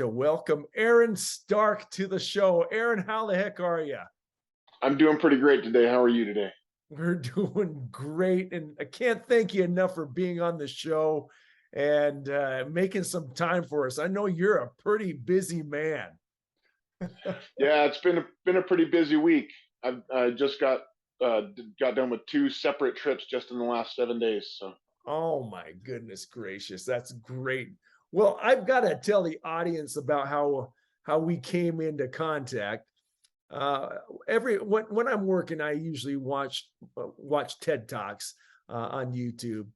to welcome Aaron Stark to the show. Aaron, how the heck are you? I'm doing pretty great today. How are you today? We're doing great, and I can't thank you enough for being on the show and making some time for us. I know you're a pretty busy man. Yeah, it's been a pretty busy week. I just got done with two separate trips just in the last 7 days. So Oh my goodness gracious, that's great. Well, I've got to tell the audience about how we came into contact. Uh, every when I'm working, I usually watch TED Talks on YouTube,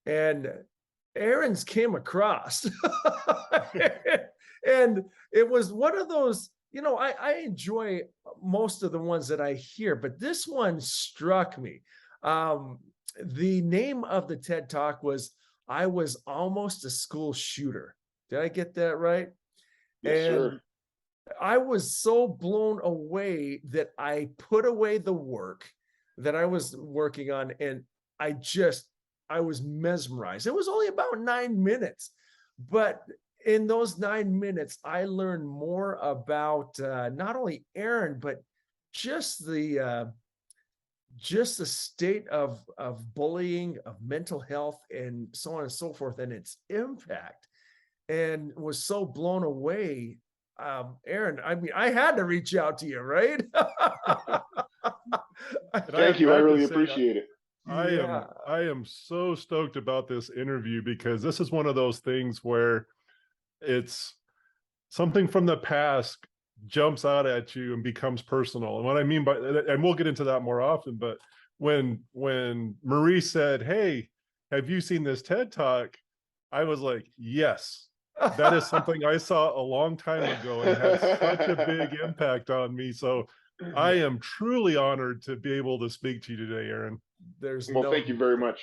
and Aaron's came across, and it was one of those. I enjoy most of the ones that I hear, but this one struck me. Um, the name of the TED Talk was "I Was Almost a School Shooter." Did I get that right? yes, sir. And I was so blown away that I put away the work that I was working on, and I was mesmerized. It was only about 9 minutes, but in those 9 minutes, I learned more about not only Aaron, but just the state of bullying, of mental health, and so on and so forth, and its impact, and was so blown away. Aaron, I mean, I had to reach out to you, right? And Thank you. I I have to really say, appreciate it. Yeah. I am so stoked about this interview because this is one of those things where it's something from the past jumps out at you and becomes personal. And what I mean by, and we'll get into that more often, but when Marie said, "Hey, have you seen this TED Talk?" I was like, "Yes." That is something I saw a long time ago and had such a big impact on me. So I am truly honored to be able to speak to you today, Aaron. There's Well, no thank you very much.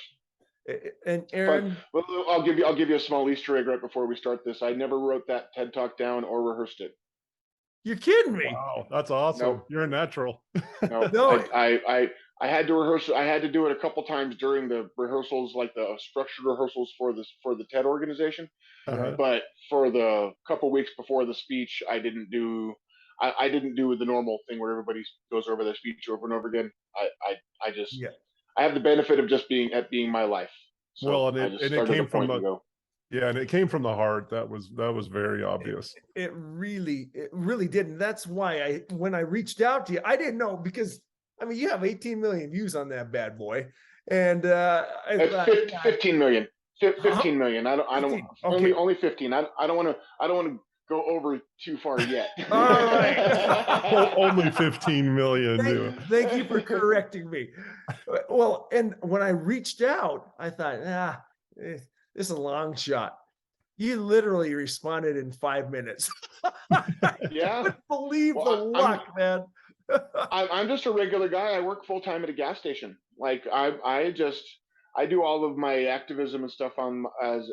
and But Aaron, well, I'll give you a small Easter egg right before we start this. I never wrote that TED Talk down or rehearsed it. you're kidding me. Wow, that's awesome. No, You're a natural. no. No, I had to rehearse. I had to do it a couple times during the rehearsals, like the structured rehearsals for the TED organization. right. Uh-huh. But for the couple weeks before the speech, I didn't do the normal thing where everybody goes over their speech over and over again. I just Yeah. I have the benefit of just being my life. So Well, I just and it start at the came from point and the go. yeah, and it came from the heart. That was very It, obvious. it really did. And that's why when I reached out to you, I didn't know, because I mean, you have 18 million views on that bad boy. And I thought, yeah, 15 million. huh? 15 million. I don't 15. Okay. only 15. I don't want to go over too far yet. All right. Only 15 million. Thank you for correcting me. Well, and when I reached out, I thought, this is a long shot. You literally responded in 5 minutes. I Yeah. couldn't believe the Well, luck, man. I'm just a regular guy. I work full time at a gas station. Like I do all of my activism and stuff on as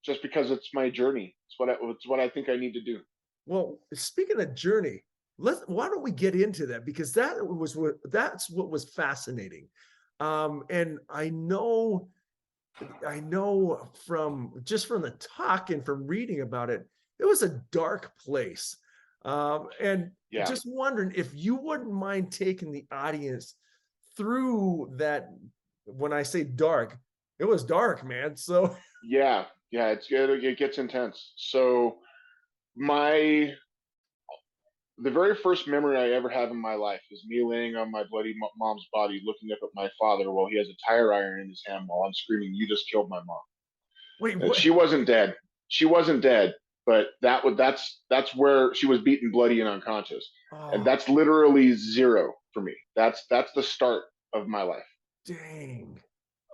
just because it's my journey. It's what I think I need to do. Well, speaking of journey, why don't we get into that? Because that's what was fascinating. And I know from the talk and from reading about it, it was a dark place. And Yeah. just wondering if you wouldn't mind taking the audience through that. When I say dark, it was dark, man. So Yeah. Yeah. It gets intense. So my the very first memory I ever have in my life is me laying on my bloody mom's body, looking up at my father while he has a tire iron in his hand while I'm screaming, "You just killed my mom." wait, And what? she wasn't dead. She wasn't dead, but that's where she was beaten bloody and unconscious. And Oh, that's literally zero for me. That's the start of my life. dang.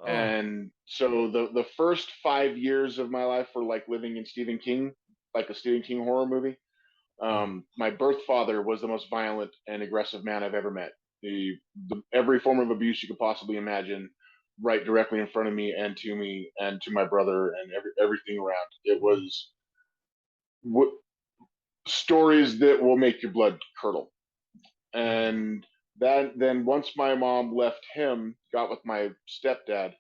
Oh, And so the first 5 years of my life were like living in Stephen King, like a Stephen King horror movie. oh, My birth father was the most violent and aggressive man I've ever met. Every form of abuse you could possibly imagine, right directly in front of me and to my brother and everything around. It was w- stories that will make your blood curdle. oh, And that then once my mom left him, got with my stepdad,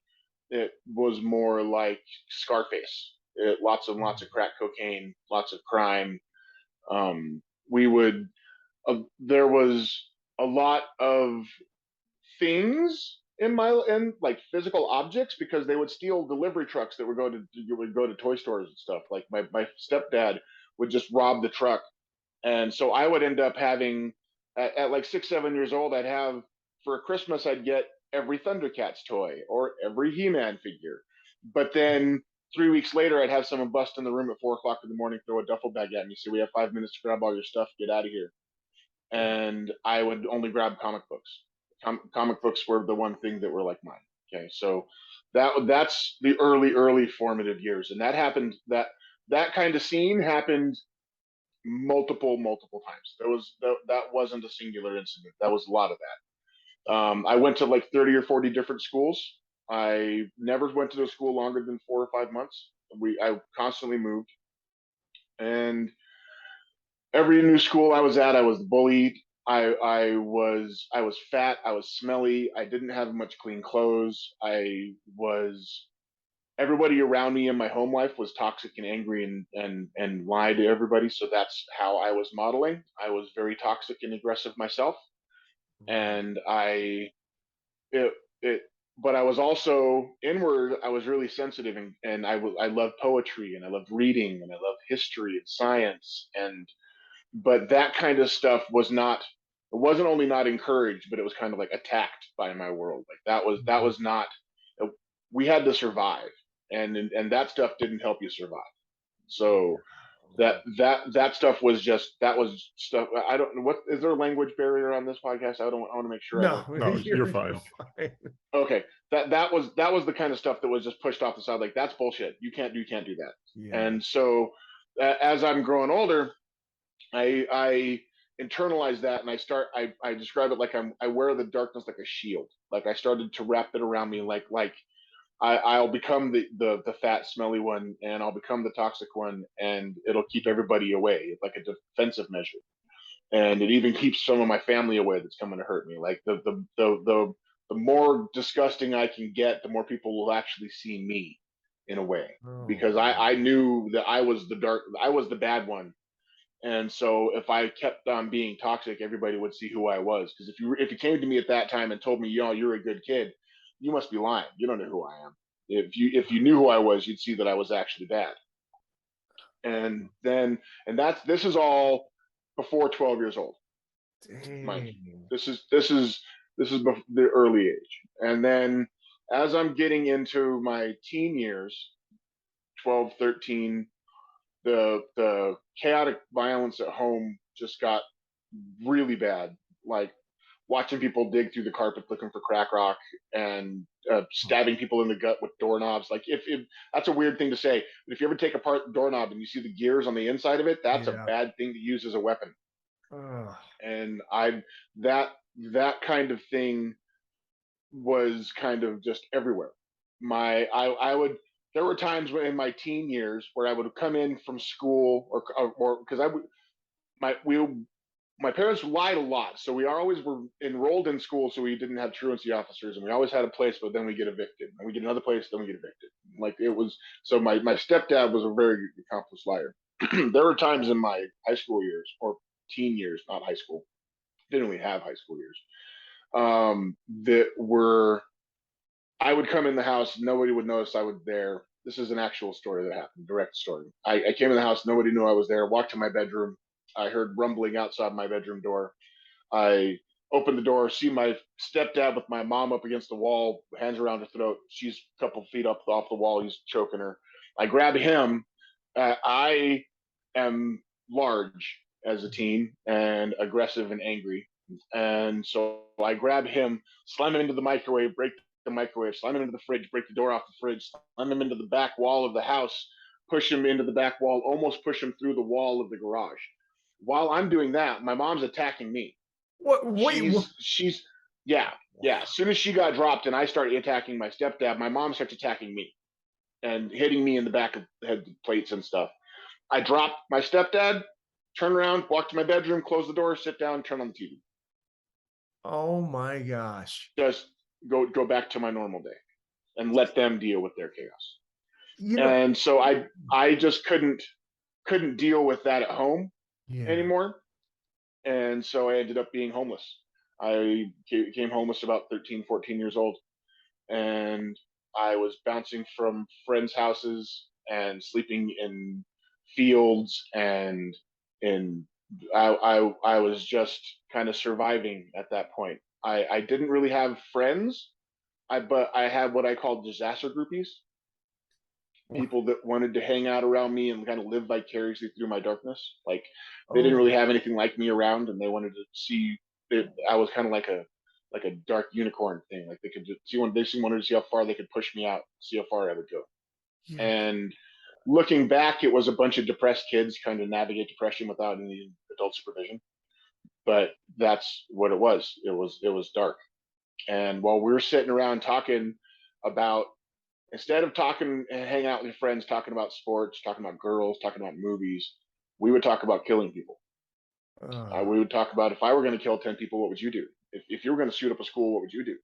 it was more like Scarface. lots and lots of crack cocaine, lots of crime. We would there was a lot of things in like physical objects, because they would steal delivery trucks that would go to toy stores and stuff. Like my stepdad would just rob the truck, and so I would end up having at like 6, 7 years old, I'd have for Christmas I'd get every Thundercats toy or every He-Man figure, but then 3 weeks later I'd have someone bust in the room at 4 o'clock in the morning, throw a duffel bag at me, say we have 5 minutes to grab all your stuff, get out of here, and I would only grab comic books. Comic books were the one thing that were like mine. Okay, so that's the early formative years, and that happened. That kind of scene happened multiple times. That wasn't a singular incident. That was a lot of that. I went to like 30 or 40 different schools. I never went to a school longer than 4 or 5 months. I constantly moved, and every new school I was at, I was bullied. I was fat. I was smelly. I didn't have much clean clothes. I was Everybody around me in my home life was toxic and angry and lied to everybody. So that's how I was modeling. I was very toxic and aggressive myself, and it it. But I was also inward. I was really sensitive, and I loved poetry, and I loved reading, and I loved history and science, and but that kind of stuff it wasn't only not encouraged, but it was kind of like attacked by my world. Like that was not, we had to survive, and that stuff didn't help you survive. So that stuff was just, that was stuff. I don't know, what is there a language barrier on this podcast? I want to make sure I No, don't. No, you're fine. fine. Okay, that was the kind of stuff that was just pushed off the side. Like, that's bullshit. You can't do that. Yeah. And so as I'm growing older, I internalize that, and I describe it like I wear the darkness like a shield. Like, I started to wrap it around me, like I'll become the fat smelly one, and I'll become the toxic one, and it'll keep everybody away, like a defensive measure. And it even keeps some of my family away that's coming to hurt me. Like, the more disgusting I can get, the more people will actually see me in a way, Oh, because I knew that I was the bad one. And so if I kept on being toxic, everybody would see who I was. Because if you came to me at that time and told me, you're a good kid, you must be lying. You don't know who I am. If you knew who I was, you'd see that I was actually bad. And this is all before 12 years old, mind you. dang. This is the early age. And then as I'm getting into my teen years, 12, 13, the chaotic violence at home just got really bad. Like, watching people dig through the carpet looking for crack rock, and stabbing people in the gut with doorknobs. Like, if that's a weird thing to say, but if you ever take apart the doorknob and you see the gears on the inside of it, that's a Yeah. bad thing to use as a weapon. Ugh. And that that kind of thing was kind of just everywhere. I would There were times in my teen years where I would come in from school, or because I would my we my parents lied a lot, so we always were enrolled in school, so we didn't have truancy officers, and we always had a place, but then we get evicted, and we get another place, then we get evicted. Like, it was, so my stepdad was a very accomplished liar. There were times in my high school years, or teen years, not high school, didn't really have high school years, that were, I would come in the house, nobody would notice I was there. This is an actual story that happened, direct story. I came in the house, nobody knew I was there, walked to my bedroom. I heard rumbling outside my bedroom door. I opened the door, see my stepdad with my mom up against the wall, hands around her throat. She's a couple feet up off the wall. He's choking her. I grab him. I am large as a teen and aggressive and angry. And so I grab him, slam him into the microwave, break the microwave, slam him into the fridge, break the door off the fridge, slam him into the back wall of the house, push him into the back wall, almost push him through the wall of the garage. While I'm doing that, my mom's attacking me. What? Wait. She's Yeah, yeah. As soon as she got dropped and I started attacking my stepdad, my mom starts attacking me and hitting me in the back of the head with plates and stuff. I drop my stepdad, turn around, walk to my bedroom, close the door, sit down, turn on the TV. Oh my gosh. Just go back to my normal day and let them deal with their chaos. You know, And so I just couldn't deal with that at home yeah. anymore. And so I ended up being homeless. I became homeless about 13, 14 years old, and I was bouncing from friends' houses and sleeping in fields, and in I was just kind of surviving at that point. I didn't really have friends, but I had what I call disaster groupies, people that wanted to hang out around me and kind of live vicariously through my darkness. Like they didn't really Oh, have anything like me around, and they wanted to see that I was kind of like a dark unicorn thing. Like they could just see when they wanted to see how far they could push me out, see how far I would go. yeah. And looking back, it was a bunch of depressed kids trying to navigate depression without any adult supervision. But that's what it was. It was dark. And while we were sitting around talking about, instead of talking and hang out with your friends, talking about sports, talking about girls, talking about movies, we would talk about killing people. Uh, We would talk about, if I were going to kill 10 people, what would you do? If you were going to shoot up a school, what would you do?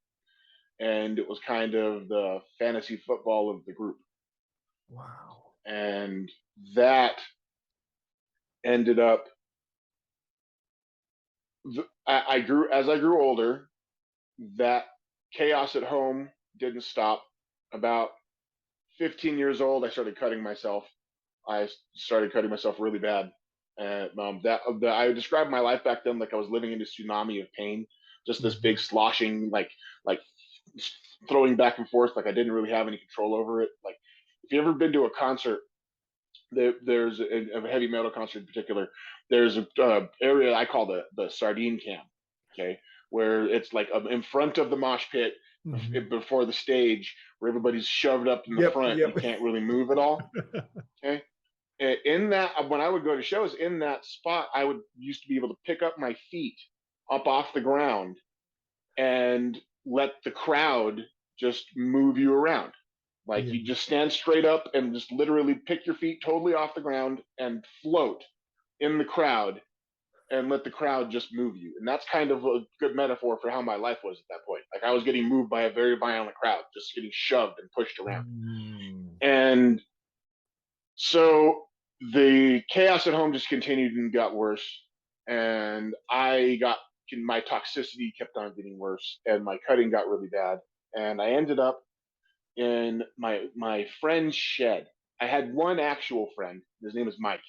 And it was kind of the fantasy football of the group. wow. And that ended up, I grew, as I grew older, that chaos at home didn't stop. About 15 years old, I started cutting myself. I started cutting myself really bad. And I described my life back then like I was living in a tsunami of pain, just this big Mhm. sloshing, like throwing back and forth, like I didn't really have any control over it. Like if you ever been to a concert, there's a heavy metal concert in particular. There's a area I call the sardine can, okay, where it's like in front of the mosh pit Mhm. before the stage, where everybody's shoved up in the Yep, front and yep. you can't really move at all. Okay, in that, when I would go to shows in that spot, I would used to be able to pick up my feet up off the ground and let the crowd just move you around. Like Yeah. you just stand straight up and just literally pick your feet totally off the ground and float in the crowd and let the crowd just move you. And that's kind of a good metaphor for how my life was at that point. Like I was getting moved by a very violent crowd, just getting shoved and pushed around. Mm. And so the chaos at home just continued and got worse. And my toxicity kept on getting worse, and my cutting got really bad. And I ended up in my friend's shed. I had one actual friend. His name is Mike,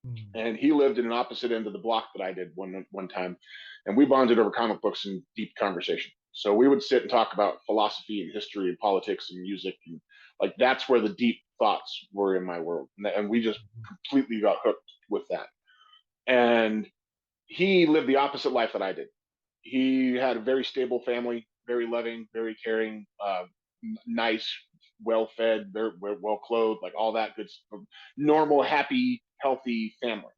Mm. and he lived in an opposite end of the block that I did one time, and we bonded over comic books and deep conversation. So we would sit and talk about philosophy and history and politics and music, and like that's where the deep thoughts were in my world, and we just completely got hooked with that. And he lived the opposite life that I did. He had a very stable family, very loving, very caring, nice, well fed, very well clothed, like all that good stuff. Normal, happy, healthy family.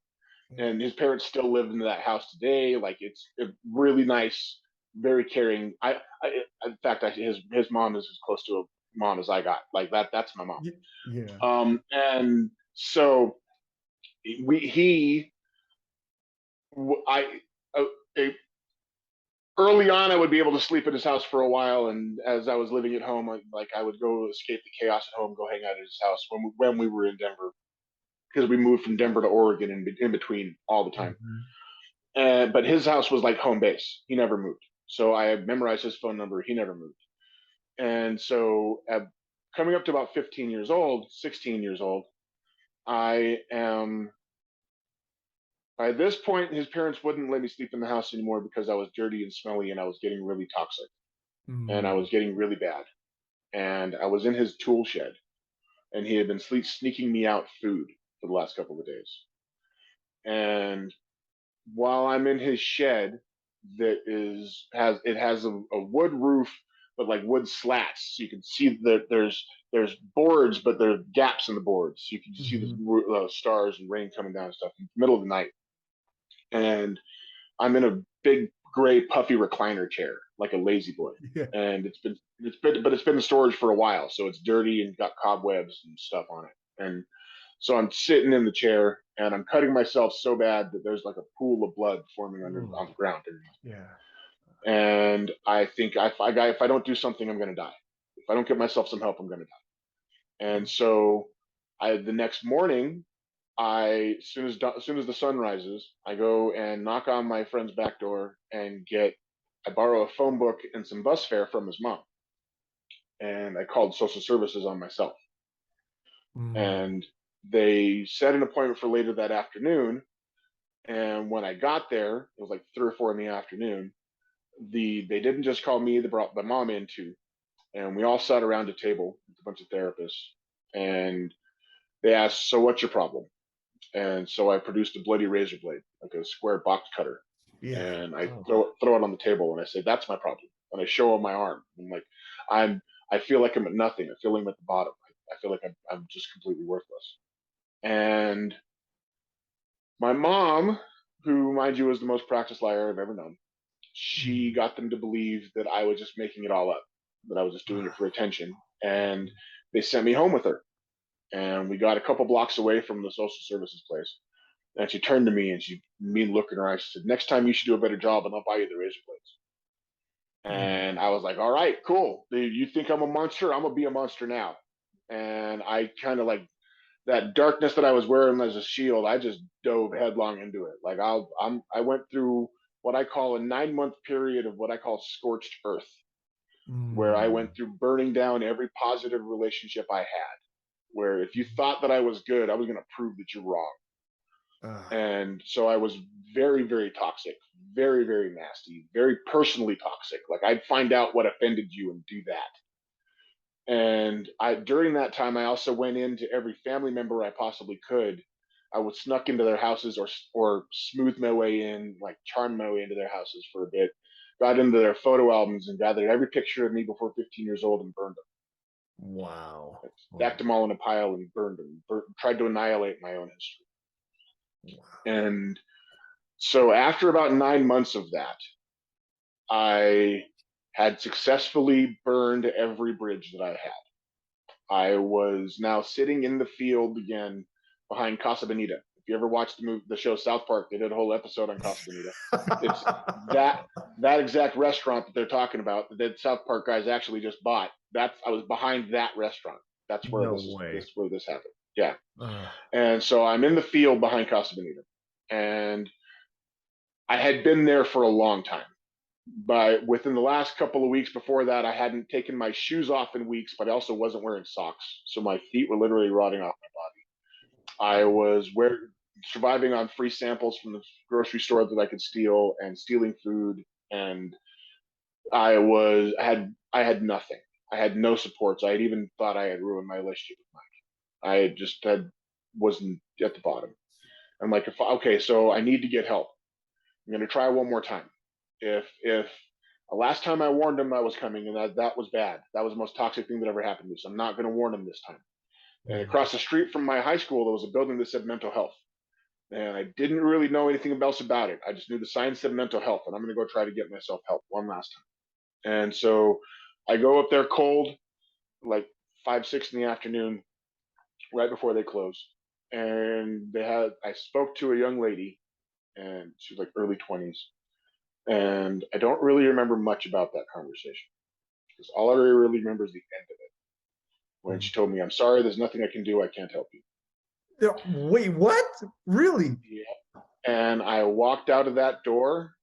Yeah. And his parents still live in that house today. Like it's really nice, very caring. In fact, his mom is as close to a mom as I got. Like that. That's my mom. Yeah. And so we he I uh, early on, I would be able to sleep at his house for a while, and as I was living at home, I would go escape the chaos at home, go hang out at his house when we were in Denver, because we moved from Denver to Oregon in between all the time. Mhm. But his house was like home base. He never moved, so I had memorized his phone number. He never moved, and so coming up to about 15 years old, 16 years old, I am. By this point, his parents wouldn't let me sleep in the house anymore because I was dirty and smelly, and I was getting really toxic, and I Mm. was getting really bad. And I was in his tool shed, and he had been sneaking me out food for the last couple of days. And while I'm in his shed, that has a wood roof, but like wood slats, so you can see that there's boards, but there are gaps in the boards, so you can just see Mhm. the stars and rain coming down and stuff in the middle of the night. And I'm in a big gray puffy recliner chair, like a lazy boy. Yeah. And it's been in storage for a while, so it's dirty and got cobwebs and stuff on it. And so I'm sitting in the chair and I'm cutting myself so bad that there's like a pool of blood forming on the Ooh. ground underneath. Yeah. And I think if I don't do something, I'm going to die. If I don't get myself some help, I'm going to die. And so the next morning, as soon as the sun rises, I go and knock on my friend's back door and I borrow a phone book and some bus fare from his mom. And I called social services on myself. Mm. And they set an appointment for later that afternoon. And when I got there, it was like 3 or 4 in the afternoon. They didn't just call me; they brought my mom in too, and we all sat around a table with a bunch of therapists. And they asked, "So what's your problem?" And so I produced a bloody razor blade, like a square box cutter, Yeah. and I Oh. throw it on the table, and I say, "That's my problem." And I show them my arm. I'm like, I feel like I'm at nothing. I feel like I'm at the bottom. I feel like I'm just completely worthless. And my mom, who, mind you, is the most practiced liar I've ever known, she Mm. got them to believe that I was just making it all up, that I was just doing it for attention. And they sent me home with her. And we got a couple blocks away from the social services place. And she turned to me and she, me look in her eyes, she said, "Next time you should do a better job and I'll buy you the razor blades." Mm. And I was like, "All right, cool. You think I'm a monster? I'm going to be a monster now." And I kind of like that darkness that I was wearing as a shield, I just dove headlong into it. Like I went through what I call a 9 month period of what I call scorched earth, where I Mm. went through burning down every positive relationship I had. Where if you thought that I was good, I was going to prove that you're wrong. Ah. And so I was very, very toxic, very, very nasty, very personally toxic. Like I'd find out what offended you and do that. And I during that time, I also went into every family member I possibly could. I would snuck into their houses or smooth my way in, like charm my way into their houses for a bit. Got into their photo albums and gathered every picture of me before 15 years old and burned Wow. them. Stacked Wow. them all in a pile and burned them. Tried to annihilate my own history. Wow. And so after about 9 months of that, I had successfully burned every bridge that I had. I was now sitting in the field again behind Casa Bonita. If you ever watched the show South Park, they did a whole episode on Casa Bonita. It's that that exact restaurant that they're talking about that South Park guys actually just bought. That's I was behind that restaurant. That's where No way. this where this happened. Yeah. Uh, And so I'm in the field behind Casa Bonita, and I had been there for a long time. But within the last couple of weeks before that, I hadn't taken my shoes off in weeks, but I also wasn't wearing socks. So my feet were literally rotting off my body. I was surviving on free samples from the grocery store that I could steal and stealing food. And I had nothing. I had no supports. I had even thought I had ruined my relationship with Mike. I just wasn't at the bottom. I'm like, okay, so I need to get help. I'm going to try one more time. If last time I warned him I was coming, and that was bad. That was the most toxic thing that ever happened to me. So I'm not going to warn him this time. And mm. across the street from my high school, there was a building that said mental health, and I didn't really know anything else about it. I just knew the sign said mental health, and I'm going to go try to get myself help one last time. And so I go up there cold, like 5, 6 in the afternoon, right before they close. And I spoke to a young lady, and she was like early 20s, and I don't really remember much about that conversation because all I really remember is the end of it when Mm. she told me, "I'm sorry, there's nothing I can do. I can't help you." Wait, what? Really? Yeah. And I walked out of that door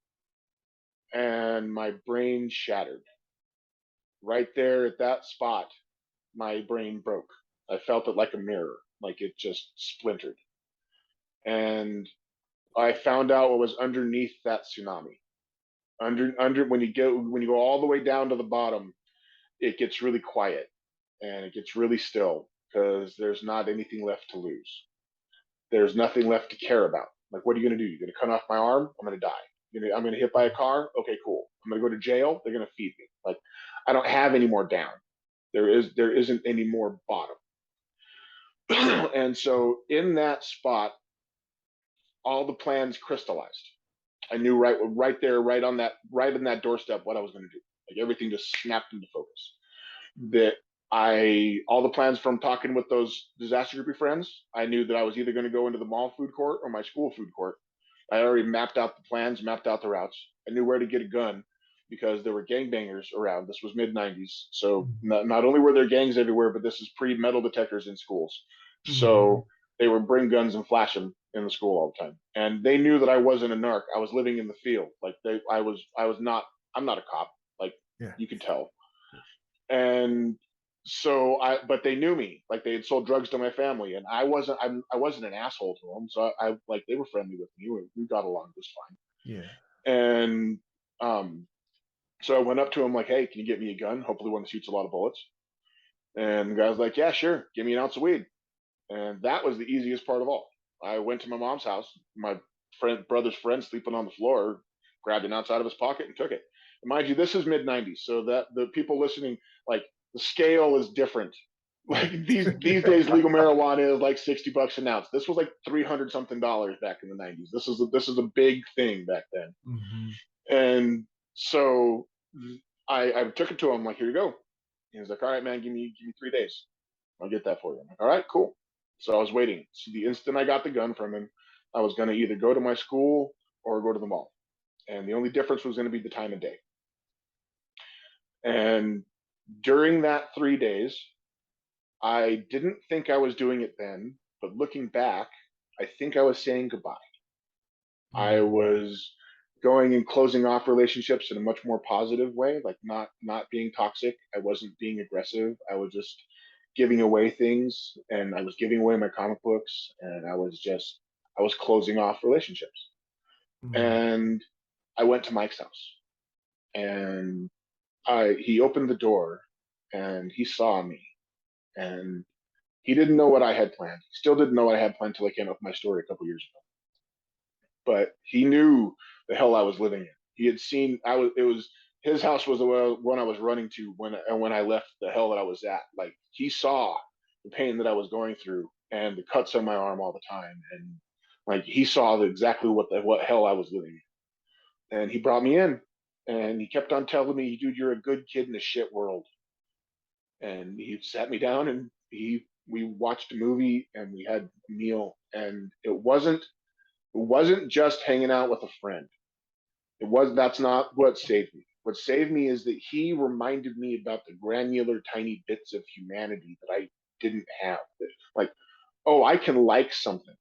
and my brain shattered. Right there at that spot, my brain broke. I felt it like a mirror, like it just splintered. And I found out what was underneath that tsunami. Under when you go all the way down to the bottom, it gets really quiet and it gets really still because there's not anything left to lose. There's nothing left to care about. Like, what are you going to do? You're going to cut off my arm? I'm going to die. I'm going to hit by a car? Okay, cool. I'm going to go to jail? They're going to feed me. Like, I don't have any more down. There isn't any more bottom. And so in that spot, all the plans crystallized. I knew right there, right in that doorstep what I was going to do. Like everything just snapped into focus. That all the plans from talking with those disaster groupie friends, I knew that I was either going to go into the mall food court or my school food court. I already mapped out the plans, mapped out the routes. I knew where to get a gun. because there were gangbangers around. This was mid '90s, so Mhm. not only were there gangs everywhere, but this is pre metal detectors in schools. Mhm. So they would bring guns and flash them in the school all the time, and they knew that I wasn't a narc. I was living in the field. Like I was not. I'm not a cop. Like Yeah. you could tell. And so but they knew me. Like they had sold drugs to my family, and I wasn't an asshole to them. So like they were friendly with me. We got along just fine. Yeah. And um, so I went up to him like, "Hey, can you get me a gun? Hopefully one that shoots a lot of bullets." And the guy's like, "Yeah, sure. Give me an ounce of weed." And that was the easiest part of all. I went to my mom's house. My brother's friend sleeping on the floor, grabbed an ounce out of his pocket and took it. And mind you, this is mid '90s, so that the people listening, like the scale is different. Yeah. Like these days, legal marijuana is like $60 an ounce. This was like 300 something dollars back in the '90s. This is a big thing back then. Mhm. And so I took it to him like, here you go. He was like, all right, man, give me 3 days. I'll get that for you. I'm like, all right, cool. So I was waiting. So the instant I got the gun from him, I was going to either go to my school or go to the mall. And the only difference was going to be the time of day. And during that 3 days, I didn't think I was doing it then, but looking back, I think I was saying goodbye. I Mhm. was going and closing off relationships in a much more positive way, like not being toxic. I wasn't being aggressive. I was just giving away things, and I was giving away my comic books, and I was closing off relationships. Mhm. And I went to Mike's house, and I he opened the door, and he saw me, and he didn't know what I had planned. He still didn't know what I had planned until I came up with my story a couple years ago, but he knew the hell I was living in. He had seen I was it was his house was the one I was running to when I left the hell that I was at. Like he saw the pain that I was going through and the cuts on my arm all the time, and like he saw exactly what hell I was living in. And he brought me in, and he kept on telling me, "Dude, you're a good kid in a shit world." And he sat me down, and he we watched a movie and we had a meal, and it wasn't just hanging out with a friend. That's not what saved me. What saved me is that he reminded me about the granular tiny bits of humanity that I didn't have. Like, oh, I can like something.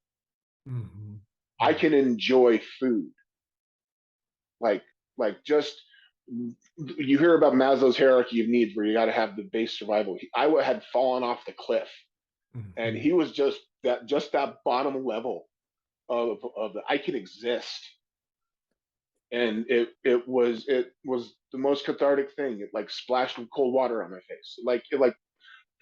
Mhm. I Yeah. can enjoy food. Like just you hear about Maslow's hierarchy of needs where you got to have the base survival. I had fallen off the cliff, and Mhm. he was just that bottom level of the I can exist. And it was the most cathartic thing. It like splashed with cold water on my face. It like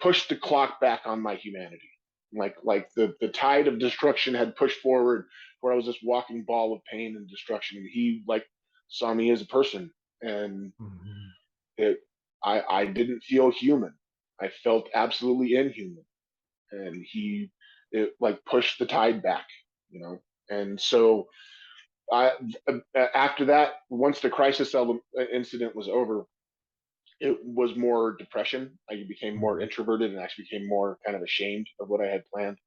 pushed the clock back on my humanity. Like the tide of destruction had pushed forward, where I was this walking ball of pain and destruction. He like saw me as a person, and Mhm. it I didn't feel human. I felt absolutely inhuman, and he it like pushed the tide back, you know. And so I after that, once the crisis incident was over, it was more depression. I became more Mhm. introverted and actually became more kind of ashamed of what I had planned.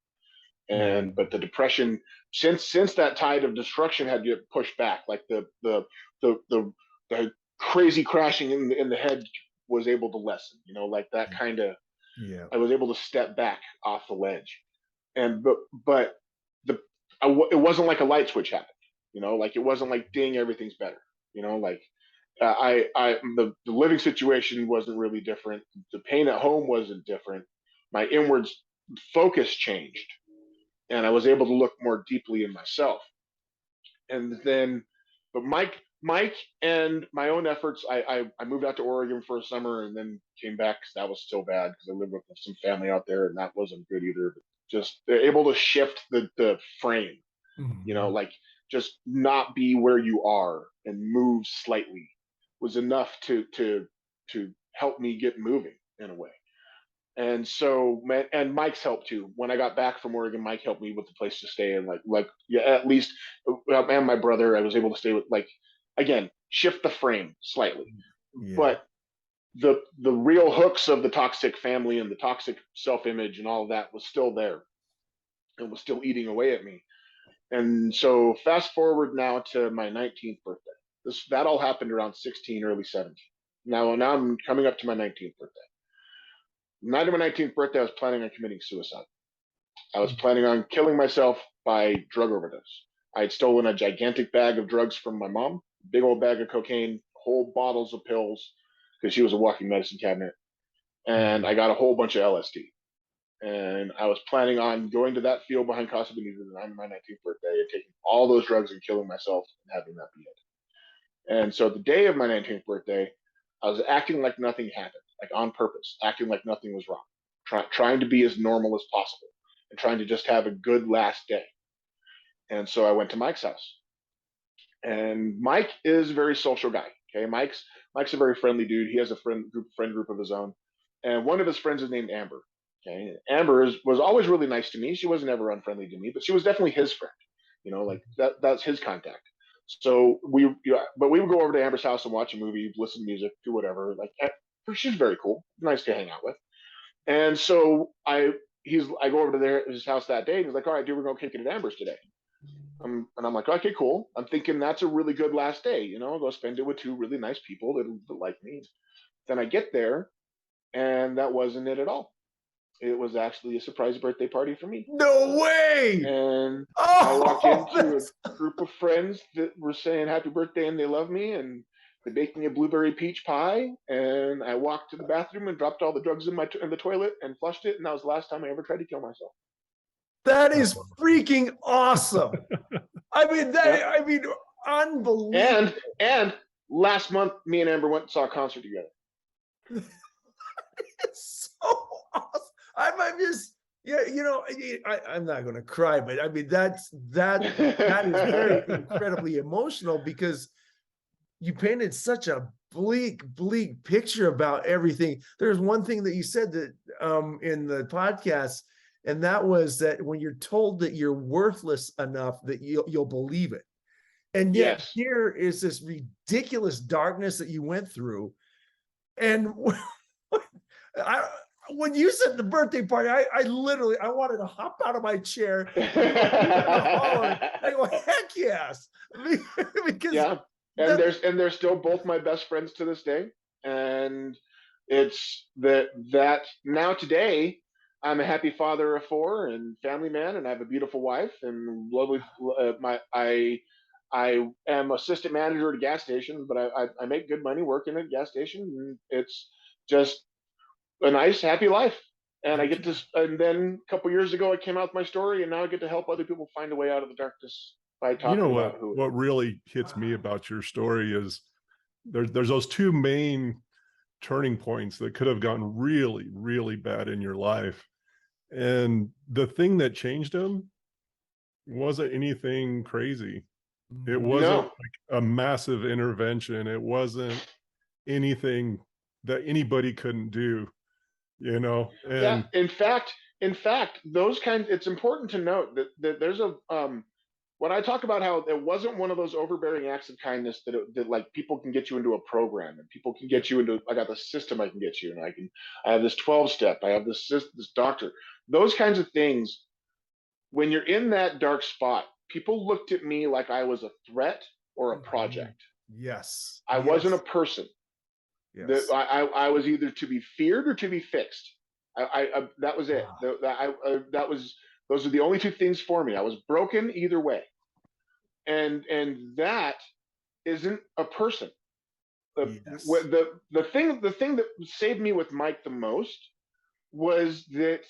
And but Mhm. the depression, since that tide of destruction had to get pushed back, like the the crazy crashing in the head was able to lessen. You know, like that kind of Yeah. I was able to step back off the ledge. And but the it wasn't like a light switch happened. You know, like it wasn't like ding, everything's better. You know, like the living situation wasn't really different. The pain at home wasn't different. My inwards focus changed, and I was able to look more deeply in myself. And then, but Mike and my own efforts, I moved out to Oregon for a summer and then came back because that was still bad because I lived with some family out there and that wasn't good either. But just they're able to shift the frame, you know, Mhm. like just not be where you are and move slightly was enough to help me get moving in a way. And so, and Mike's help too. When I got back from Oregon, Mike helped me with the place to stay, and like yeah, at least, and my brother, I was able to stay with like again shift the frame slightly, Yeah. but the real hooks of the toxic family and the toxic self image and all of that was still there and was still eating away at me. And so, fast forward now to my 19th birthday. That all happened around 16, early 17. Now I'm coming up to my 19th birthday. Night of my 19th birthday, I was planning on committing suicide. I was planning on killing myself by drug overdose. I had stolen a gigantic bag of drugs from my mom, big old bag of cocaine, whole bottles of pills, because she was a walking medicine cabinet, and I got a whole bunch of LSD. And I was planning on going to that field behind Casa Bonita on my 19th birthday and taking all those drugs and killing myself and having that be it. And so the day of my 19th birthday, I was acting like nothing happened, like on purpose, acting like nothing was wrong, trying to be as normal as possible and trying to just have a good last day. And so I went to Mike's house. And Mike is a very social guy. Okay, Mike's a very friendly dude. He has a friend group of his own, and one of his friends is named Amber. Okay, was always really nice to me. She wasn't ever unfriendly to me, but she was definitely his friend. You know, like that's his contact. So but we would go over to Amber's house and watch a movie, listen to music, do whatever. Like she's very cool, nice to hang out with. And so I go over to his house that day, and he's like, "All right, dude, we're going to kick it at Amber's today." And I'm like, okay, cool. I'm thinking that's a really good last day. You know, I'll go spend it with two really nice people that like me. Then I get there, and that wasn't it at all. It was actually a surprise birthday party for me. No way! And I walk Oh, into a group of friends that were saying happy birthday and they love me, and they baked me a blueberry peach pie. And I walked to the bathroom and dropped all the drugs in the toilet and flushed it. And that was the last time I ever tried to kill myself. that is freaking awesome. I mean, unbelievable. And last month, me and Amber went and saw a concert together. It's so awesome. I'm not going to cry, but I mean, that is very incredibly emotional, because you painted such a bleak picture about everything. There's one thing that you said that in the podcast, and that was that when you're told that you're worthless enough that you'll believe it. And yet yes. Here is this ridiculous darkness that you went through. And when you said the birthday party, I literally wanted to hop out of my chair and I go, heck yes. Because yeah. And they're still both my best friends to this day. And it's that now today I'm a happy father of 4 and family man, and I have a beautiful wife and lovely. I am assistant manager at a gas station, but I make good money working at a gas station. And it's just a nice, happy life. And I get to, and then a couple years ago, I came out with my story, and now I get to help other people find a way out of the darkness by talking about what really hits me about your story is there's those two main turning points that could have gone really, really bad in your life. And the thing that changed them wasn't anything crazy. It wasn't like a massive intervention. It wasn't anything that anybody couldn't do, you know? And yeah, in fact, those kinds, it's important to note that there's a, when I talk about how it wasn't one of those overbearing acts of kindness that like people can get you into a program and people can get you into, I got the system I can get you, and I have this 12-step, I have this doctor, those kinds of things. When you're in that dark spot, people looked at me like I was a threat or a project. Yes. I wasn't a person. Yes. That I was either to be feared or to be fixed. That was it. Those are the only two things for me. I was broken either way, and that isn't a person. Yes. The thing that saved me with Mike the most was that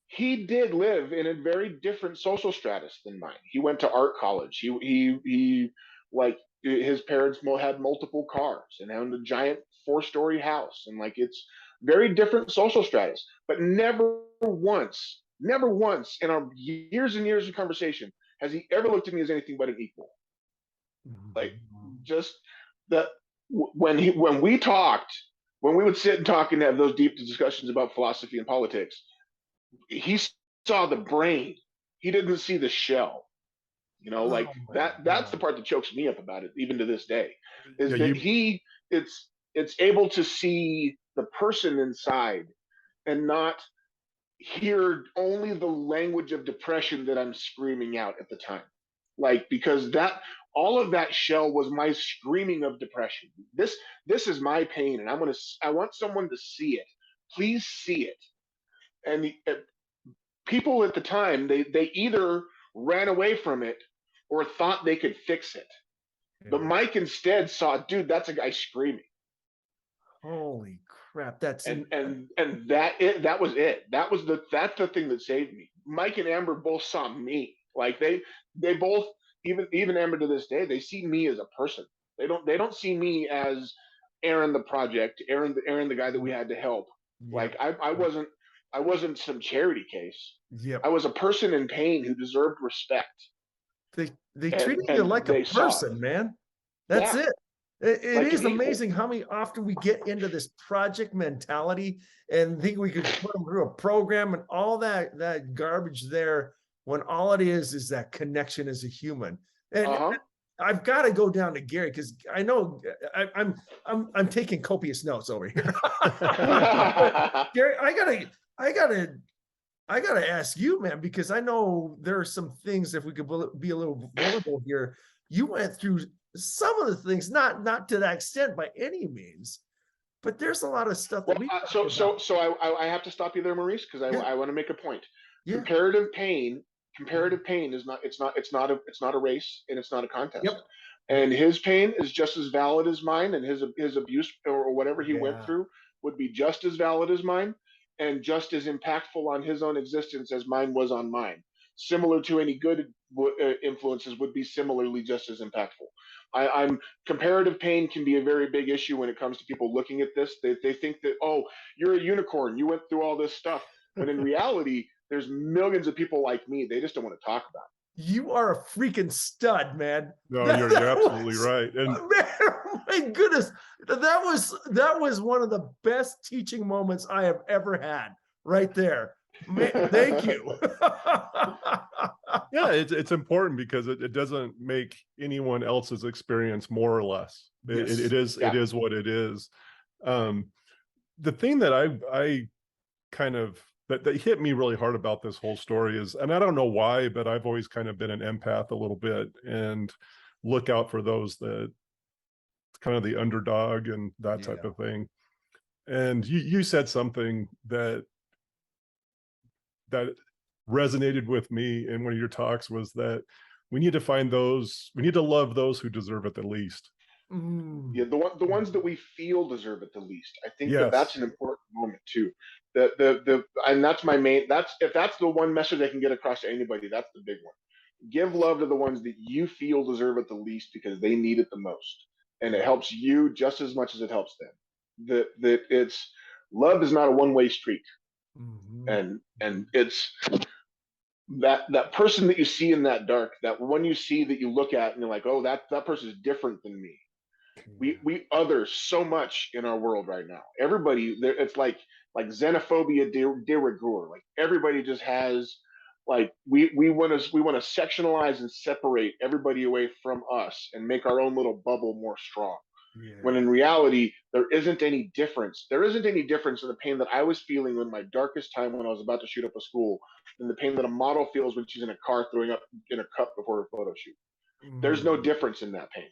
he did live in a very different social stratus than mine. He went to art college. He like his parents had multiple cars and owned a giant 4-story house, and like it's very different social stratus. But never once in our years and years of conversation has he ever looked at me as anything but an equal. Like just that when we talked, when we would sit and talk and have those deep discussions about philosophy and politics, he saw the brain. He didn't see the shell. You know, like that's the part that chokes me up about it, even to this day, is that it's able to see the person inside and not hear only the language of depression that I'm screaming out at the time. Like, because that all of that shell was my screaming of depression. This is my pain, and I want someone to see it. Please see it. And people at the time, they either ran away from it or thought they could fix it. But Yeah. Mike instead saw, dude, that's a guy screaming. Holy crap! That's And that was it. That's the thing that saved me. Mike and Amber both saw me. Like they both, even Amber to this day, they see me as a person. They don't see me as Aaron the project, Aaron the guy that we had to help. Like yep, I wasn't some charity case. I yep. was a person in pain who deserved respect. They treated you And like a they saw it. person, man. That's Yeah, it. It like an is equal. amazing how many often we get into this project mentality and think we could put them through a program and all that garbage there, when all it is that connection as a human. And Uh-huh. I've got to go down to Gary because I know I'm taking copious notes over here. But Gary, I gotta ask you, man, because I know there are some things, if we could be a little vulnerable here. You went through some of the things, not to that extent by any means, but there's a lot of stuff that Well, we so talk so about. so I have to stop you there, Maurice, because Yeah, I want to make a point. yeah, Comparative pain, yeah. comparative pain is not it's not a race and it's not a contest. Yep, And yep, his pain is just as valid as mine, and his abuse or whatever he went yeah, through would be just as valid as mine, and just as impactful on his own existence as mine was on mine. Similar to any good influences would be similarly just as impactful. I'm comparative pain can be a very big issue when it comes to people looking at this. They think that, oh, you're a unicorn, you went through all this stuff, when in reality, there's millions of people like me. They just don't want to talk about you are a freaking stud, man. No, That, you're that absolutely was, right. And man, oh my goodness, that was one of the best teaching moments I have ever had, right there. Man, thank it. you. yeah, it's important because it doesn't make anyone else's experience more or less. Yes. It Yeah. is what it is. Um, the thing that I kind of that hit me really hard about this whole story is, and I don't know why, but I've always kind of been an empath a little bit and look out for those that kind of the underdog and that type Yeah. of thing. And you said something that resonated with me in one of your talks, was that we need to love those who deserve it the least. Mm. Yeah, the ones that we feel deserve it the least. I think that that's Yes. an important moment too. And that's my main. That's if that's the one message I can get across to anybody. That's the big one. Give love to the ones that you feel deserve it the least because they need it the most, and it Yeah. helps you just as much as it helps them. That it's love is not a one-way street, Mhm. and it's that person that you see in that dark, that one you see that you look at and you're like, oh, that person is different than me. Yeah. We other so much in our world right now. Everybody there, it's like xenophobia de rigueur. Like everybody just has like we want to sectionalize and separate everybody away from us and make our own little bubble more strong. When Yeah. in reality, there isn't any difference. There isn't any difference in the pain that I was feeling in my darkest time when I was about to shoot up a school than the pain that a model feels when she's in a car throwing up in a cup before her photo shoot. There's no Mm. difference in that pain.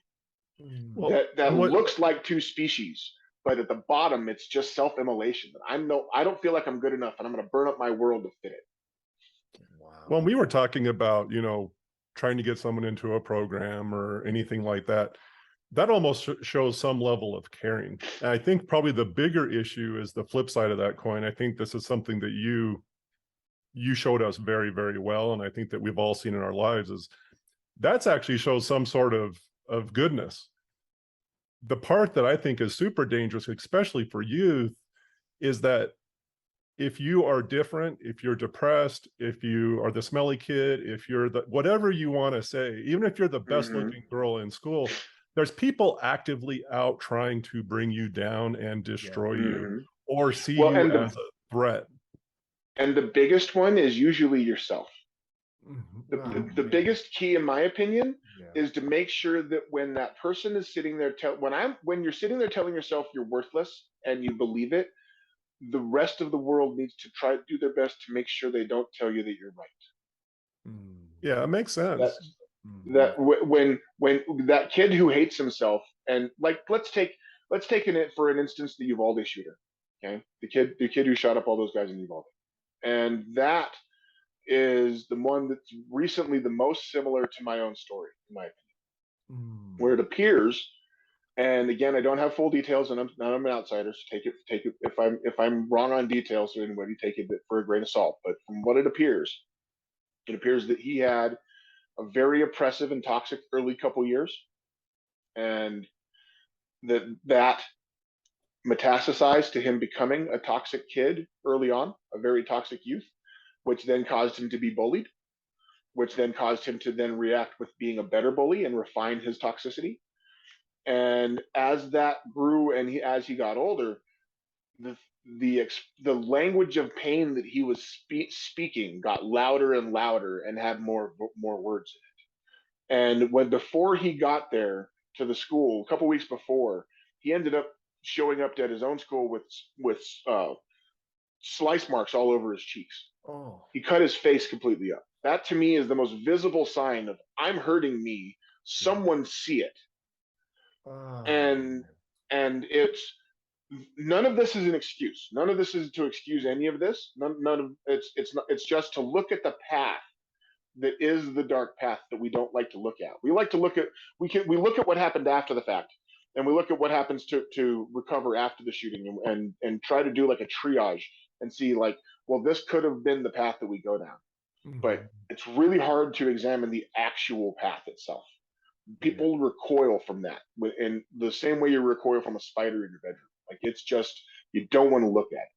Mm. Well, That and what looks like two species, but at the bottom, it's just self-immolation. I don't feel like I'm good enough, and I'm going to burn up my world to fit it. when Wow. we were talking about, trying to get someone into a program or anything like that, that almost shows some level of caring. And I think probably the bigger issue is the flip side of that coin. I think this is something that you showed us very, very well, and I think that we've all seen in our lives, is that's actually shows some sort of goodness. The part that I think is super dangerous, especially for youth, is that if you are different, if you're depressed, if you are the smelly kid, if you're the whatever you want to say, even if you're the best Mm-hmm. looking girl in school, there's people actively out trying to bring you down and Yeah. destroy you Mm-hmm. or see Well, you as a threat. and the biggest one is usually yourself. Mhm. The, Oh, the man. biggest key, in my opinion, Yeah. is to make sure that when that person is sitting there, when you're sitting there telling yourself you're worthless and you believe it, the rest of the world needs to try to do their best to make sure they don't tell you that you're right. Mm. Yeah, it makes That sense. That when that kid who hates himself, and like let's take it for an instance, the Uvalde shooter, okay, the kid who shot up all those guys in Uvalde, and that is the one that's recently the most similar to my own story, in my opinion, where it appears. And again, I don't have full details, and I'm an outsider. So take it if I'm wrong on details, so anybody take it for a grain of salt. But from what it appears that he had a very oppressive and toxic early couple years, and that metastasized to him becoming a toxic kid early on, a very toxic youth, which then caused him to be bullied, which then caused him to then react with being a better bully and refine his toxicity. And as that grew, and as he got older, the the language of pain that he was speaking got louder and louder and had more words in it. And when before he got there to the school, a couple weeks before, he ended up showing up at his own school with slice marks all over his cheeks. Oh. He cut his face completely up. That to me is the most visible sign of I'm hurting me. Someone see it. Oh. And it's none of this is an excuse. None of this is to excuse any of this. None of it's not. It's just to look at the path that is the dark path that we don't like to look at. We like to look at we look at what happened after the fact, and we look at what happens to recover after the shooting, and try to do like a triage and see like, well, this could have been the path that we go down. But it's really hard to examine the actual path itself. People recoil from that in the same way you recoil from a spider in your bedroom. Like it's just, you don't want to look at it.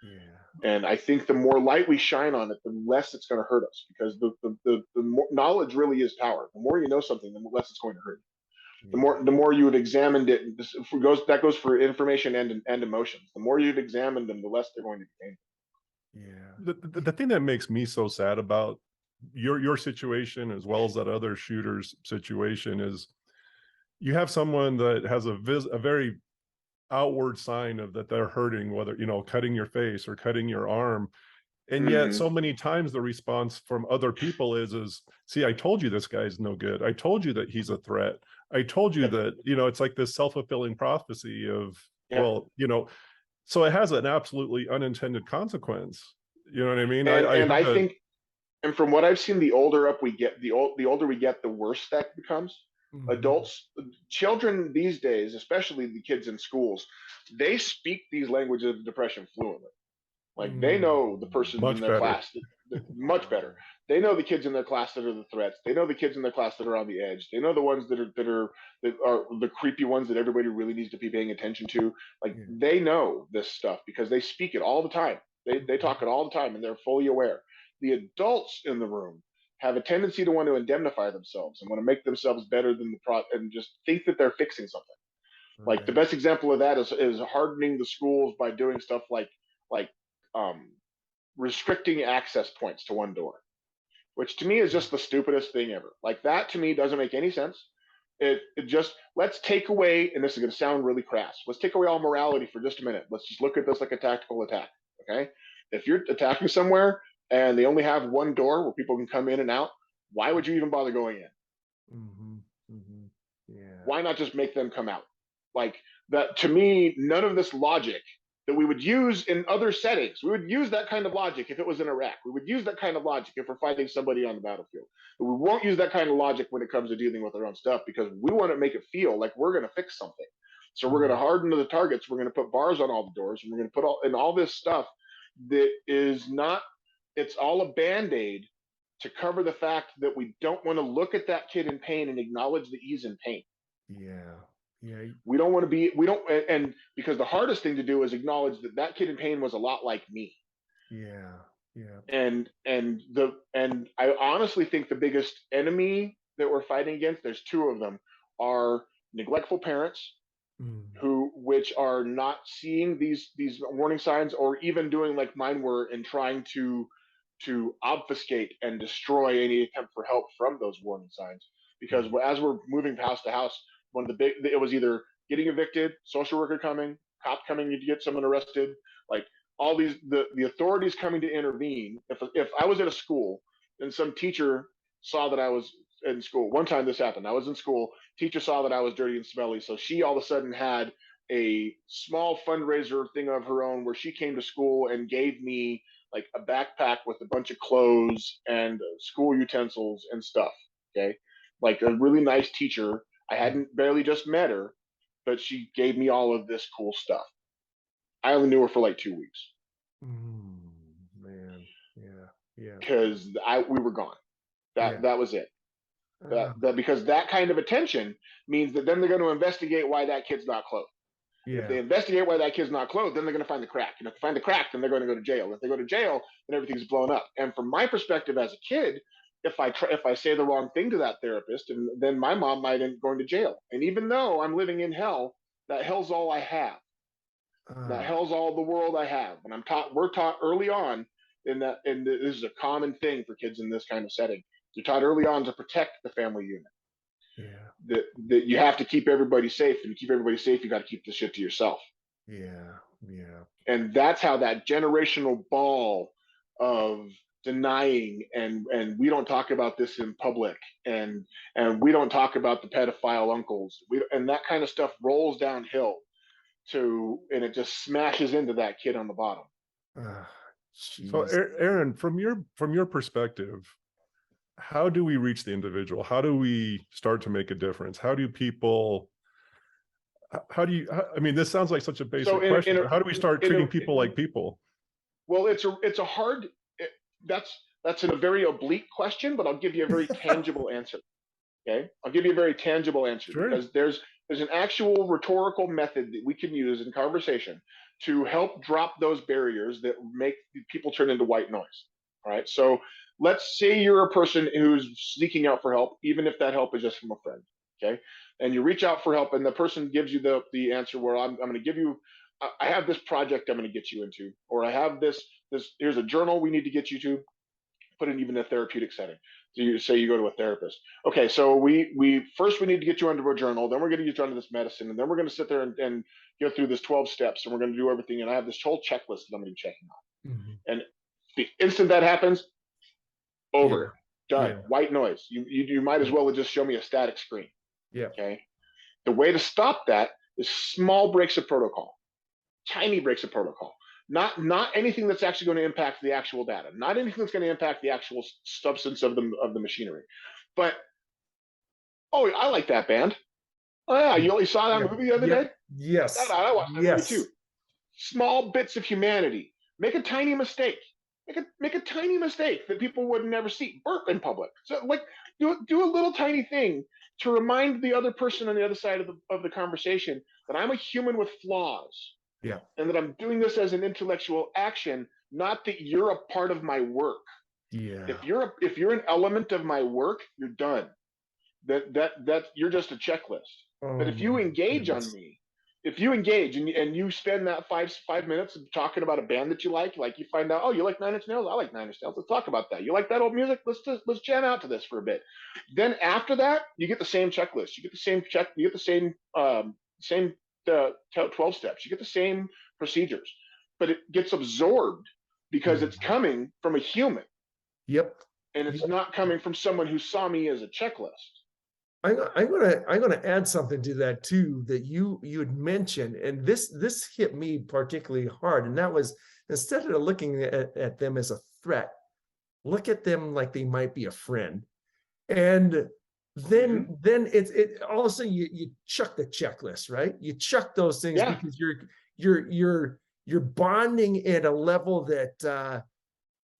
Yeah. And I think the more light we shine on it, the less it's going to hurt us, because the more knowledge really is power. The more you know something, the less it's going to hurt you. The more you have examined it, that goes for information and emotions. The more you've examined them, the less they're going to be painful. Yeah. The thing that makes me so sad about your situation, as well as that other shooter's situation, is you have someone that has a very outward sign of that they're hurting, whether, cutting your face or cutting your arm. And yet so many times the response from other people is, see, I told you this guy's no good. I told you that he's a threat. I told you that, it's like this self-fulfilling prophecy of, well, so it has an absolutely unintended consequence. You know what I mean? And I think, and from what I've seen, the older up we get, the older we get, the worse that becomes. Adults, children these days, especially the kids in schools, they speak these languages of depression fluently. Like they know the persons in their class much better. They know the kids in their class that are the threats. They know the kids in their class that are on the edge. They know the ones that are the creepy ones that everybody really needs to be paying attention to. Like they know this stuff because they speak it all the time. They talk it all the time, and they're fully aware. The adults in the room have a tendency to want to indemnify themselves and want to make themselves better than and just think that they're fixing something. Like the best example of that is hardening the schools by doing stuff like restricting access points to one door, which to me is just the stupidest thing ever. Like that to me doesn't make any sense. It just, let's take away, and this is going to sound really crass, let's take away all morality for just a minute. Let's just look at this like a tactical attack. Okay, if you're attacking somewhere and they only have one door where people can come in and out, why would you even bother going in? Why not just make them come out? Like that, to me, none of this logic that we would use in other settings. We would use that kind of logic if it was in Iraq. We would use that kind of logic if we're fighting somebody on the battlefield. But we won't use that kind of logic when it comes to dealing with our own stuff, because we want to make it feel like we're going to fix something. So we're going to harden the targets. We're going to put bars on all the doors, and we're going to put all this stuff that is not, it's all a Band-Aid to cover the fact that we don't want to look at that kid in pain and acknowledge that he's in pain. We don't want to be, and because the hardest thing to do is acknowledge that that kid in pain was a lot like me. And I honestly think the biggest enemy that we're fighting against, there's two of them, are neglectful parents which are not seeing these warning signs, or even doing like mine were and trying to obfuscate and destroy any attempt for help from those warning signs. Because as we're moving house to house, it was either getting evicted, social worker coming, cop coming to get someone arrested, like all these, the authorities coming to intervene. If I was at a school and some teacher saw that I was in school. One time this happened. I was in school. Teacher saw that I was dirty and smelly, so she all of a sudden had a small fundraiser thing of her own where she came to school and gave me like a backpack with a bunch of clothes and school utensils and stuff. Okay, like a really nice teacher. I hadn't barely just met her, but she gave me all of this cool stuff. I only knew her for like 2 weeks Man, yeah, yeah. because I we were gone. Yeah. That was it. Uh, Because that kind of attention means that then they're going to investigate why that kid's not clothed. If they yeah. investigate why that kid's not clothed, then they're going to find the crack. And if they find the crack, then they're going to go to jail. If they go to jail, then everything's blown up. And from my perspective as a kid, if I say the wrong thing to that therapist, and then my mom might end up going to jail. And even though I'm living in hell, that hell's all I have. That Uh, hell's all the world I have. And we're taught early on and this is a common thing for kids in this kind of setting. You're taught early on to protect the family unit. yeah. That you have to keep everybody safe, and to keep everybody safe, you got to keep the shit to yourself. Yeah. Yeah. And that's how that generational ball of denying and we don't talk about this in public and we don't talk about the pedophile uncles and that kind of stuff rolls downhill and it just smashes into that kid on the bottom. Uh, So, Jeez. Aaron, from your perspective, how do we reach the individual? How do we start to make a difference? How do people? How do you? I mean, this sounds like such a So basic question, but how do we start treating a people like people? well, it's a hard. That's a very oblique question, but I'll give you a very tangible answer. Okay, I'll give you a very tangible answer Sure. because there's an actual rhetorical method that we can use in conversation to help drop those barriers that make people turn into white noise. All right, so let's say you're a person who's seeking out for help, even if that help is just from a friend. Okay, and you reach out for help, and the person gives you the answer where I'm going to give you. I have this project I'm going to get you into, or I have this. Here's a journal we need to get you to. Put in even a therapeutic setting. So you say you go to a therapist. Okay, so we need to get you under a journal, then we're going to get you under this medicine, and then we're going to sit there and go through this 12 steps, and we're going to do everything. And I have this whole checklist that I'm going to be checking on. Mhm. And the instant that happens, Yeah. over, done, Yeah. white noise. You might as Yeah. well just show me a static screen. Yeah. Okay. The way to stop that is small breaks of protocol, tiny breaks of protocol. Not anything that's actually going to impact the actual data, not anything that's going to impact the actual substance of the machinery. But oh, I like that band. Oh yeah, you only saw Yeah. that movie the other Yep. day. Yes. I watched that movie too. Yes. Small bits of humanity. Make a tiny mistake. Make a tiny mistake that people would never see. Burp in public. So like do a little tiny thing to remind the other person on the other side of the conversation that I'm a human with flaws Yeah. and that I'm doing this as an intellectual action, not that you're a part of my work. Yeah. If you're an element of my work, you're done. That you're just a checklist. But Oh if you my engage on goodness. me, if you engage and you spend that five minutes talking about a band that you like you find out, oh, you like Nine Inch Nails, I like Nine Inch Nails. Let's talk about that. You like that old music? Let's jam out to this for a bit. Then after that, you get the same checklist. You get the same check. You get the same 12 steps. You get the same procedures, but it gets absorbed because Yeah. it's coming from a human Yep. and it's Yep. not coming from someone who saw me as a checklist. I'm gonna add something to that too that you had mentioned, and this hit me particularly hard, and that was instead of looking at them as a threat, look at them like they might be a friend. And Mm-hmm. then it all of a sudden you chuck the checklist, right? You chuck those things Yeah. because you're bonding at a level that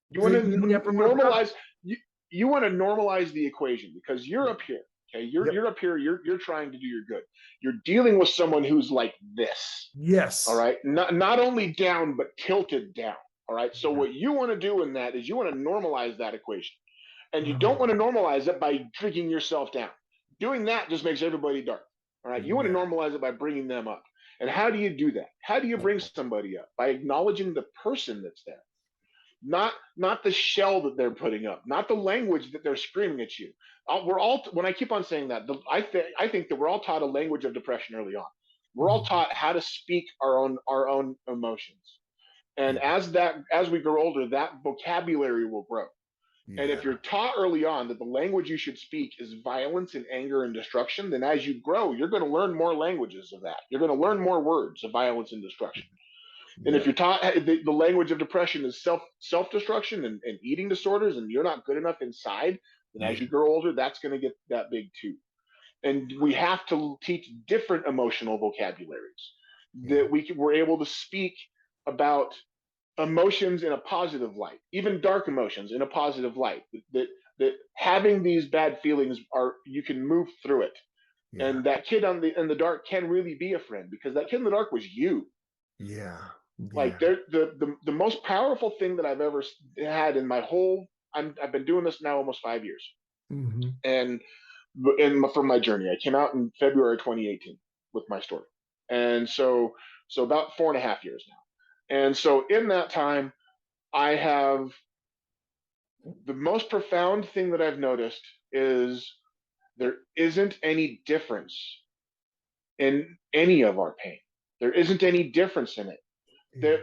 You want that to you never would have done. normalize you want to normalize the equation because you're up here. Okay, Yep. you're up here. You're trying to do your good. You're dealing with someone who's like this. All Yes. right, not only down but tilted down. All right. So Yeah. what you want to do in that is you want to normalize that equation, and you don't Oh, want to normalize it by drinking yourself down. Doing that just makes everybody dark. All right. You want to yeah. normalize it by bringing them up. And how do you do that? How do you bring somebody up? By acknowledging the person that's there, not the shell that they're putting up, not the language that they're screaming at you. We're all when I keep on saying that, I think that we're all taught a language of depression early on. We're all Mhm. taught how to speak our own emotions, and Yeah. as we grow older, that vocabulary will grow. And if you're Yeah. taught early on that the language you should speak is violence and anger and destruction, then as you grow, you're going to learn more languages of that. You're going to learn more words of violence and destruction. And if Yep. you're taught the language of depression is self destruction and eating disorders, and you're not good enough inside, then as Yeah. you grow older, that's going to get that big too. And we have to teach different emotional vocabularies Yeah. that we're able to speak about emotions in a positive light, even dark emotions in a positive light. That having these bad feelings are, you can move through it, Yeah. and that kid in the dark can really be a friend, because that kid in the dark was you. Yeah. Like Yeah. the most powerful thing that I've ever had in my whole, I've been doing this now almost 5 years, Hmm. and from my journey, I came out in February 2018 with my story, and so about 4.5 years now, and so in that time, I have, the most profound thing that I've noticed is there isn't any difference in any of our pain. There isn't any difference in it. Yeah.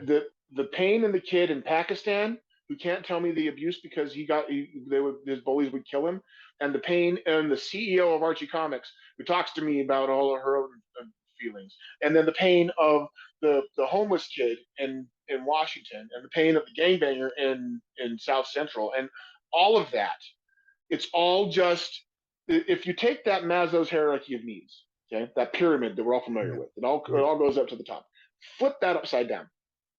The pain in the kid in Pakistan who can't tell me the abuse because his bullies would kill him, and the pain in the CEO of Archie Comics who talks to me about all of her own feelings, and then the pain of the homeless kid in Washington, and the pain of the gangbanger in South Central, and all of that. It's all just, if you take that Maslow's hierarchy of needs, okay, that pyramid that we're all familiar Yeah. with, it all Yep. goes up to the top. Flip that upside down.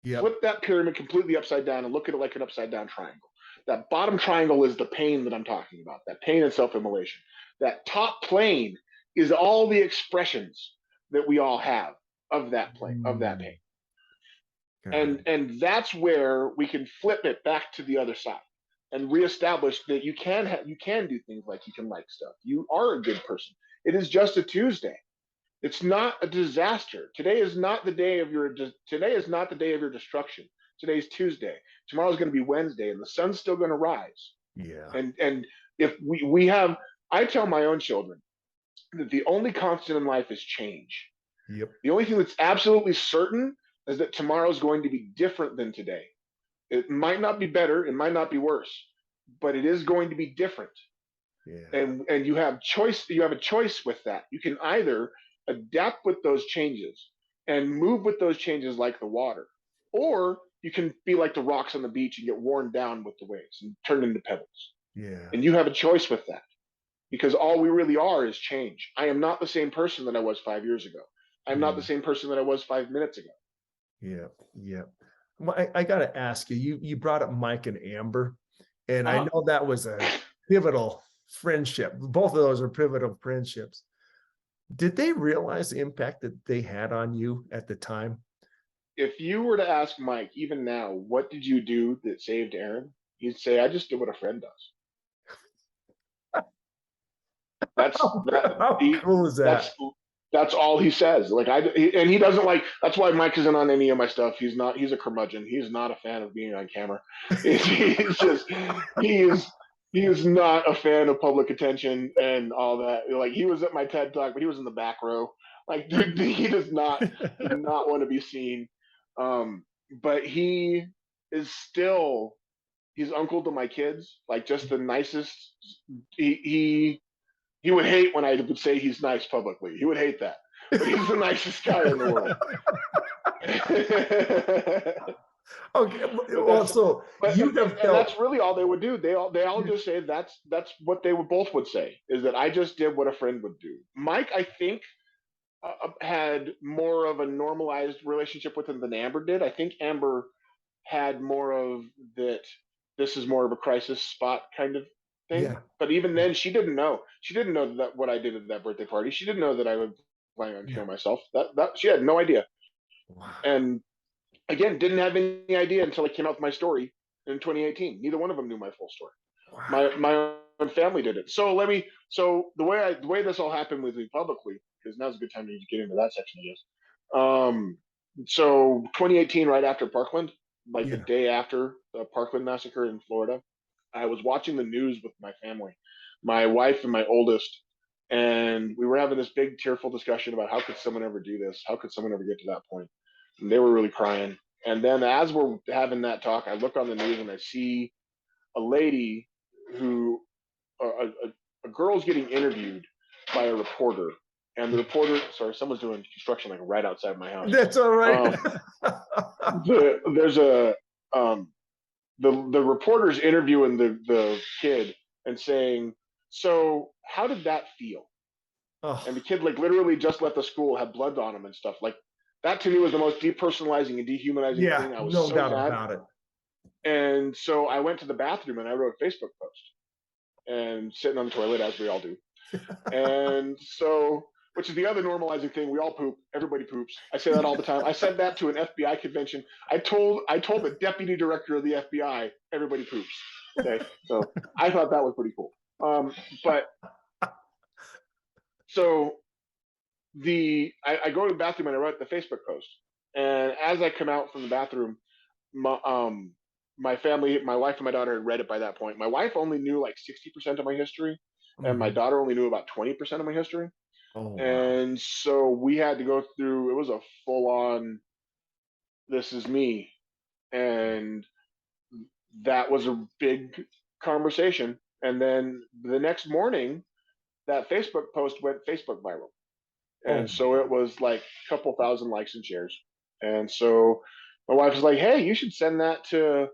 Yep. Flip that pyramid completely upside down and look at it like an upside down triangle. That bottom triangle is the pain that I'm talking about, that pain and self-immolation. That top plane is all the expressions that we all have of that plane, of that pain. Mm. and God. and that's where we can flip it back to the other side and reestablish that you can do things, like you can like stuff, you are a good person. It is just a Tuesday. It's not a disaster. Today is not the day of your destruction. Today's Tuesday. Tomorrow's going to be Wednesday, and the sun's still going to rise. Yeah. And if we have, I tell my own children that the only constant in life is change. Yep. The only thing that's absolutely certain is that tomorrow is going to be different than today. It might not be better, it might not be worse, but it is going to be different. Yeah. And you have a choice with that. You can either adapt with those changes and move with those changes like the water, or you can be like the rocks on the beach and get worn down with the waves and turn into pebbles. Yeah. And you have a choice with that, because all we really are is change. I am not the same person that I was 5 years ago. I'm not the Yeah. same person that I was 5 minutes ago. Yeah. Yeah. Well, I got to ask you, you brought up Mike and Amber, and I Uh-huh. know that was a pivotal friendship. Both of those are pivotal friendships. Did they realize the impact that they had on you at the time? If you were to ask Mike, even now, what did you do that saved Aaron? He'd say, I just did what a friend does. That's that. How cool is that? That's all he says. And he doesn't like. That's why Mike isn't on any of my stuff. He's not. He's a curmudgeon. He's not a fan of being on camera. He's just he is he is not a fan of public attention and all that. Like, he was at my TED talk, but he was in the back row. Like, dude, he did not want to be seen. Um, but he is still, he's uncle to my kids. Like, just the nicest. He would hate when I would say he's nice publicly. He would hate that. But he's the nicest guy in the world. Okay, but well, that's so but you have and felt that's really all they would do. They all just say that's what they would both would say, is that I just did what a friend would do. Mike, I think, had more of a normalized relationship with him than Amber did. I think Amber had more of that. This is more of a crisis spot kind of thing. yeah. But even then, she didn't know. She didn't know that what I did at that birthday party. She didn't know that I would plan on Yeah. killing myself. That she had no idea. Wow. And again, didn't have any idea until I came out with my story in 2018. Neither one of them knew my full story. Wow. My own family did it. So the way this all happened with me publicly, because now's a good time to get into that section, I guess. So 2018, right after Parkland, like the Yeah. day after the Parkland massacre in Florida, I was watching the news with my family, my wife and my oldest, and we were having this big tearful discussion about how could someone ever do this? How could someone ever get to that point? And they were really crying. And then as we're having that talk, I look on the news and I see a lady who a girl's getting interviewed by a reporter, and the reporter, sorry, someone's doing construction like right outside my house. That's all right. There's a the reporter's interviewing the kid and saying, so how did that feel? Oh, And the kid like literally just left the school, had blood on him and stuff. Like that to me was the most depersonalizing and dehumanizing yeah, thing. I was no so doubt mad. about it. And so I went to the bathroom and I wrote a Facebook post and sitting on the toilet as we all do. And so, which is the other normalizing thing. We all poop. Everybody poops. I say that all the time. I said that to an FBI convention. I told the deputy director of the FBI, everybody poops. Okay, so I thought that was pretty cool. But so I go to the bathroom and I write the Facebook post. And as I come out from the bathroom, my family, my wife and my daughter had read it by that point. My wife only knew like 60% of my history, and my daughter only knew about 20% of my history. Oh, wow. And so we had to go through, it was a full on, this is me. And that was a big conversation. And then the next morning, that Facebook post went Facebook viral. And so it was like a couple thousand likes and shares. And so my wife was like, hey, you should send that to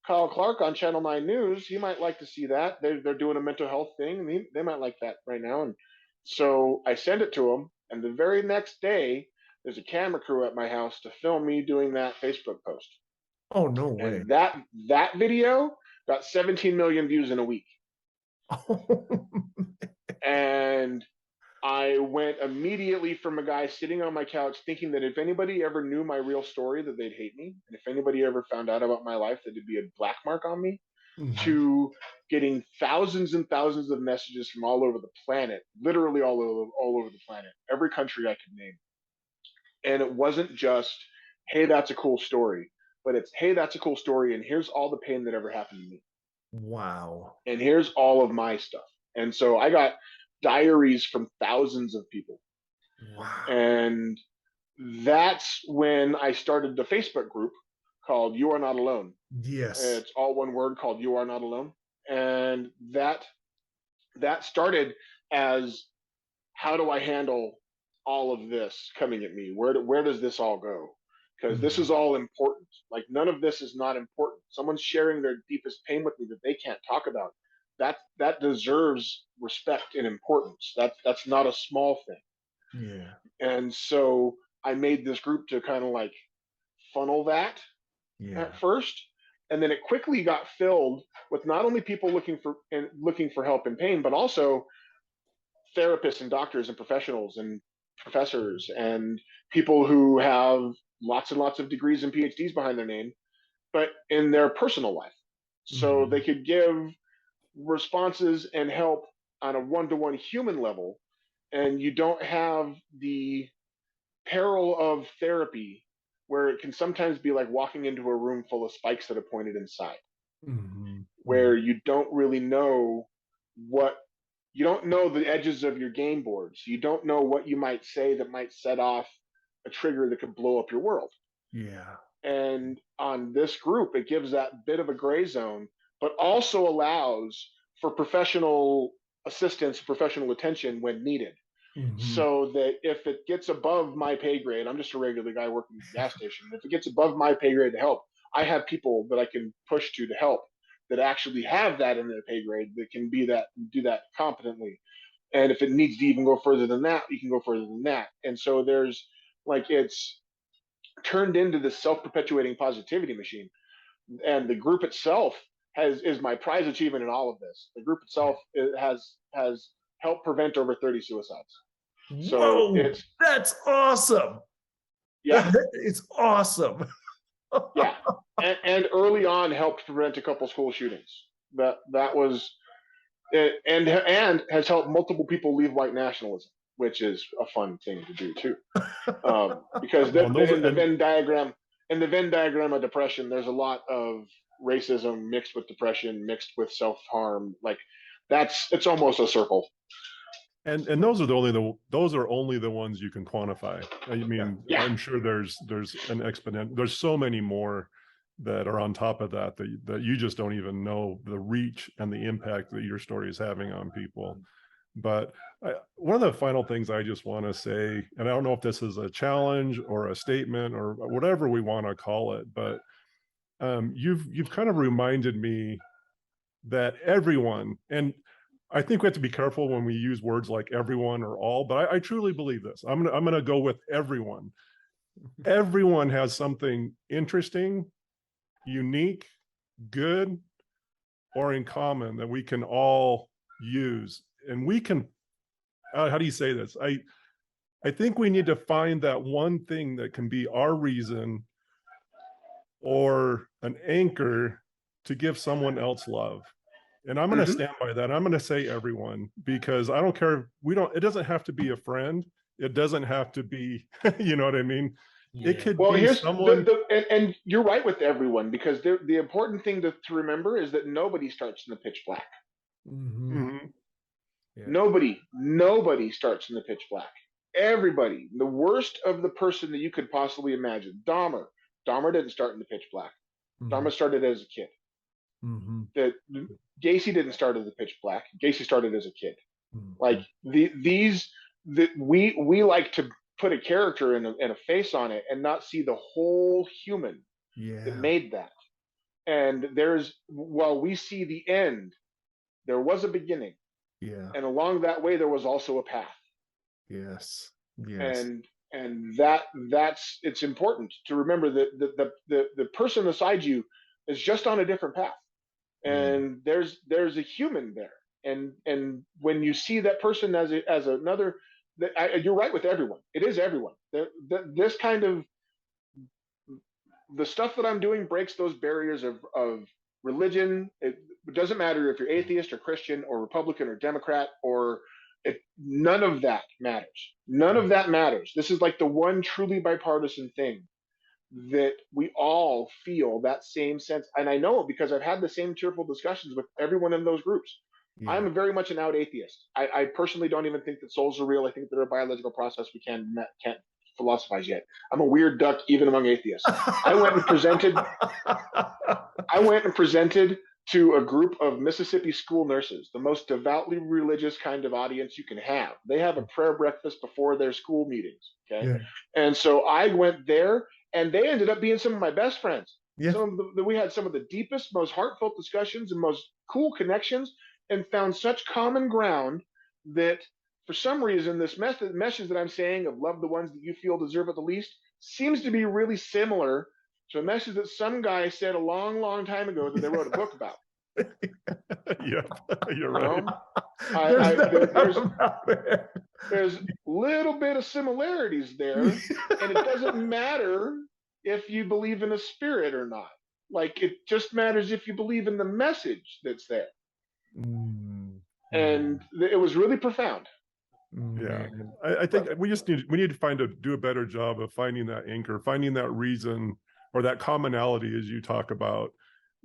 Kyle Clark on Channel 9 News. He might like to see that. They're doing a mental health thing, and they might like that right now. And so I send it to him. And the very next day, there's a camera crew at my house to film me doing that Facebook post. Oh, no way. And that video got 17 million views in a week. And I went immediately from a guy sitting on my couch thinking that if anybody ever knew my real story, that they'd hate me. And if anybody ever found out about my life, that there'd be a black mark on me, to getting thousands and thousands of messages from all over the planet, literally all over the planet, every country I could name. And it wasn't just, hey, that's a cool story, but it's, hey, that's a cool story, and here's all the pain that ever happened to me. Wow. And here's all of my stuff. And so I got diaries from thousands of people. Wow. And that's when I started the Facebook group called You Are Not Alone. Yes. It's all one word, called You Are Not Alone. And that started as, how do I handle all of this coming at me? Where does this all go? Because this is all important. Like none of this is not important. Someone's sharing their deepest pain with me that they can't talk about. That deserves respect and importance. That's not a small thing. Yeah. And so I made this group to kind of like funnel that at first, and then it quickly got filled with not only people looking for help in pain, but also therapists and doctors and professionals and professors and people who have lots and lots of degrees and PhDs behind their name, but in their personal life. So they could give responses and help on a one-to-one human level, and you don't have the peril of therapy where it can sometimes be like walking into a room full of spikes that are pointed inside, where you don't really know you don't know the edges of your game boards. You don't know what you might say that might set off a trigger that could blow up your world. Yeah. And on this group, it gives that bit of a gray zone, but also allows for professional assistance, professional attention when needed. So that if it gets above my pay grade, I'm just a regular guy working at the gas station. If it gets above my pay grade to help, I have people that I can push to help that actually have that in their pay grade that can do that competently. And if it needs to even go further than that, you can go further than that. And so there's like, it's turned into this self-perpetuating positivity machine. And the group itself is my prize achievement in all of this. The group itself has helped prevent over 30 suicides. So Whoa, that's awesome. Yeah, It's awesome. yeah, and early on helped prevent a couple school shootings. That was and has helped multiple people leave white nationalism, which is a fun thing to do too. Because in the Venn diagram of depression, there's a lot of racism mixed with depression, mixed with self-harm. Like it's almost a circle. And those are only the ones you can quantify. I mean, I'm sure there's an exponent. There's so many more that are on top of that, that you just don't even know the reach and the impact that your story is having on people. But one of the final things I just want to say, and I don't know if this is a challenge or a statement or whatever we want to call it, but you've kind of reminded me that everyone, and I think we have to be careful when we use words like everyone or all, but I truly believe this. I'm gonna go with everyone. Everyone has something interesting, unique, good, or in common that we can all use. And we can, how do you say this? I think we need to find that one thing that can be our reason or an anchor to give someone else love. And I'm going to stand by that. I'm going to say everyone, because I don't care. It doesn't have to be a friend. It doesn't have to be, you know what I mean? Yeah. It could Well, be here's someone. and you're right with everyone, because the important thing to remember is that nobody starts in the pitch black. Mhm. Yeah. Nobody starts in the pitch black. Everybody, the worst of the person that you could possibly imagine. Dahmer didn't start in the pitch black. Dahmer started as a kid. That Gacy didn't start as the pitch black. Gacy started as a kid. Like these that we like to put a character and a face on it and not see the whole human that made that. And while we see the end, there was a beginning. Yeah. And along that way there was also a path. Yes. Yes. And that's it's important to remember that the person beside you is just on a different path. And there's a human there. And when you see that person as another, you're right with everyone. It is everyone. This kind of the stuff that I'm doing breaks those barriers of religion. It doesn't matter if you're atheist or Christian or Republican or Democrat or none of that matters. None of that matters. This is like the one truly bipartisan thing that we all feel that same sense. And I know because I've had the same cheerful discussions with everyone in those groups. Yeah. I'm very much an out atheist. I personally don't even think that souls are real. I think they're a biological process we can't philosophize yet. I'm a weird duck even among atheists. I went and presented to a group of Mississippi school nurses, the most devoutly religious kind of audience you can have. They have a prayer breakfast before their school meetings. Okay. Yeah. And so I went there, and they ended up being some of my best friends. Yeah. We had some of the deepest, most heartfelt discussions and most cool connections, and found such common ground that for some reason, this message that I'm saying of love the ones that you feel deserve it the least seems to be really similar to a message that some guy said a long, long time ago that they wrote a book about. Yeah, you're right. There's a little bit of similarities there, and it doesn't matter if you believe in a spirit or not. Like, it just matters if you believe in the message that's there. And it was really profound. Yeah, I think we need to do a better job of finding that anchor, finding that reason or that commonality, as you talk about,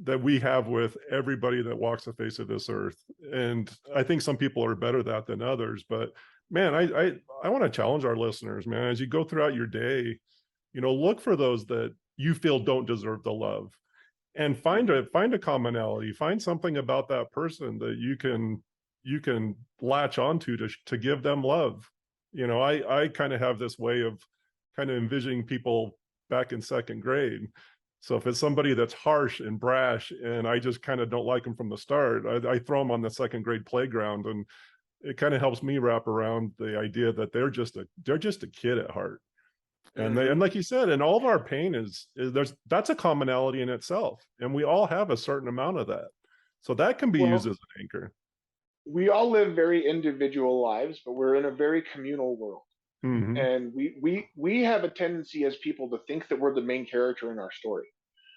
that we have with everybody that walks the face of this earth. And I think some people are better at that than others. But man, I want to challenge our listeners, man, as you go throughout your day, look for those that you feel don't deserve the love, and find a commonality, find something about that person that you can latch onto to give them love. I kind of have this way of kind of envisioning people back in second grade. So if it's somebody that's harsh and brash and I just kind of don't like them from the start, I throw them on the second grade playground, and it kind of helps me wrap around the idea that they're just a kid at heart. And and like you said, and all of our pain is that's a commonality in itself. And we all have a certain amount of that. So that can be used as an anchor. We all live very individual lives, but we're in a very communal world. And we have a tendency as people to think that we're the main character in our story.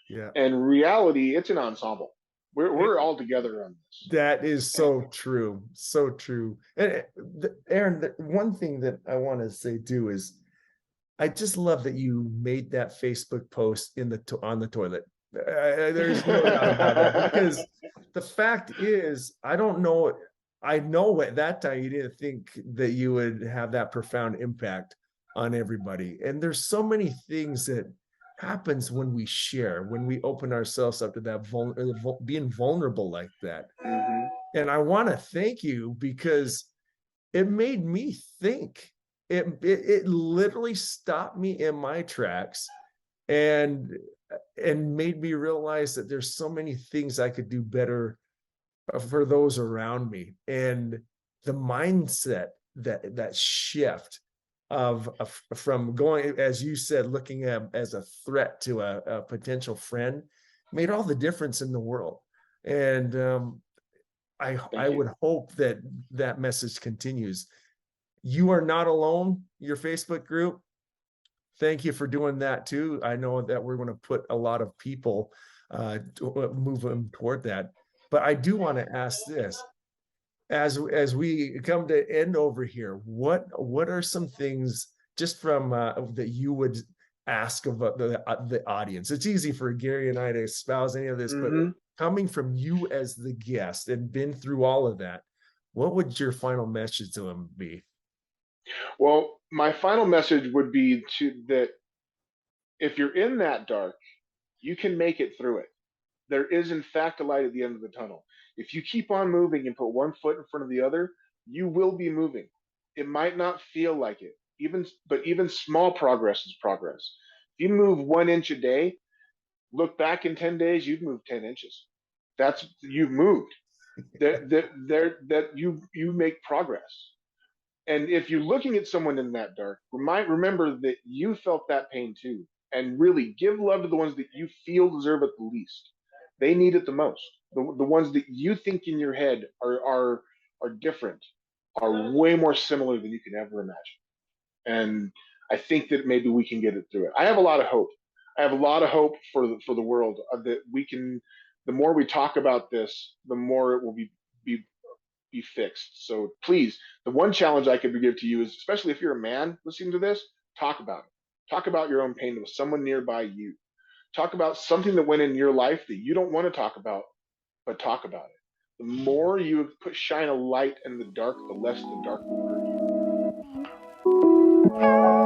Yeah. And reality, it's an ensemble. We're all together on this. That is so true. So true. And Aaron, the one thing that I want to say too is I just love that you made that Facebook post on the toilet. There's no doubt about that, because the fact is, I know at that time you didn't think that you would have that profound impact on everybody. And there's so many things that happens when we share, when we open ourselves up to that being vulnerable like that. Hmm. And I want to thank you because it made me think. It literally stopped me in my tracks and made me realize that there's so many things I could do better for those around me. And the mindset, that shift of from going, as you said, looking at as a threat to a potential friend, made all the difference in the world. And I Thank you. would hope that that message continues. You are not alone. Your Facebook group, thank you for doing that too. I know that we're going to put a lot of people move them toward that. But I do want to ask this, as we come to end over here, what are some things just from that you would ask of the audience? It's easy for Gary and I to espouse any of this, but Hmm. coming from you as the guest and been through all of that, what would your final message to them be? Well, my final message would be that if you're in that dark, you can make it through it. There is, in fact, a light at the end of the tunnel. If you keep on moving and put one foot in front of the other, you will be moving. It might not feel like it, but even small progress is progress. If you move 1 inch a day, look back in 10 days, you've moved 10 inches. That's you've moved. That you make progress. And if you're looking at someone in that dark, remember that you felt that pain too. And really give love to the ones that you feel deserve it the least. They need it the most. The ones that you think in your head are different are way more similar than you can ever imagine. And I think that maybe we can get it through it. I have a lot of hope. I have a lot of hope for the world that we can. The more we talk about this, the more it will be be fixed. So please, the one challenge I could give to you is, especially if you're a man listening to this, talk about it. Talk about your own pain with someone nearby you. Talk about something that went in your life that you don't want to talk about, but talk about it. The more you shine a light in the dark, the less the dark will hurt you.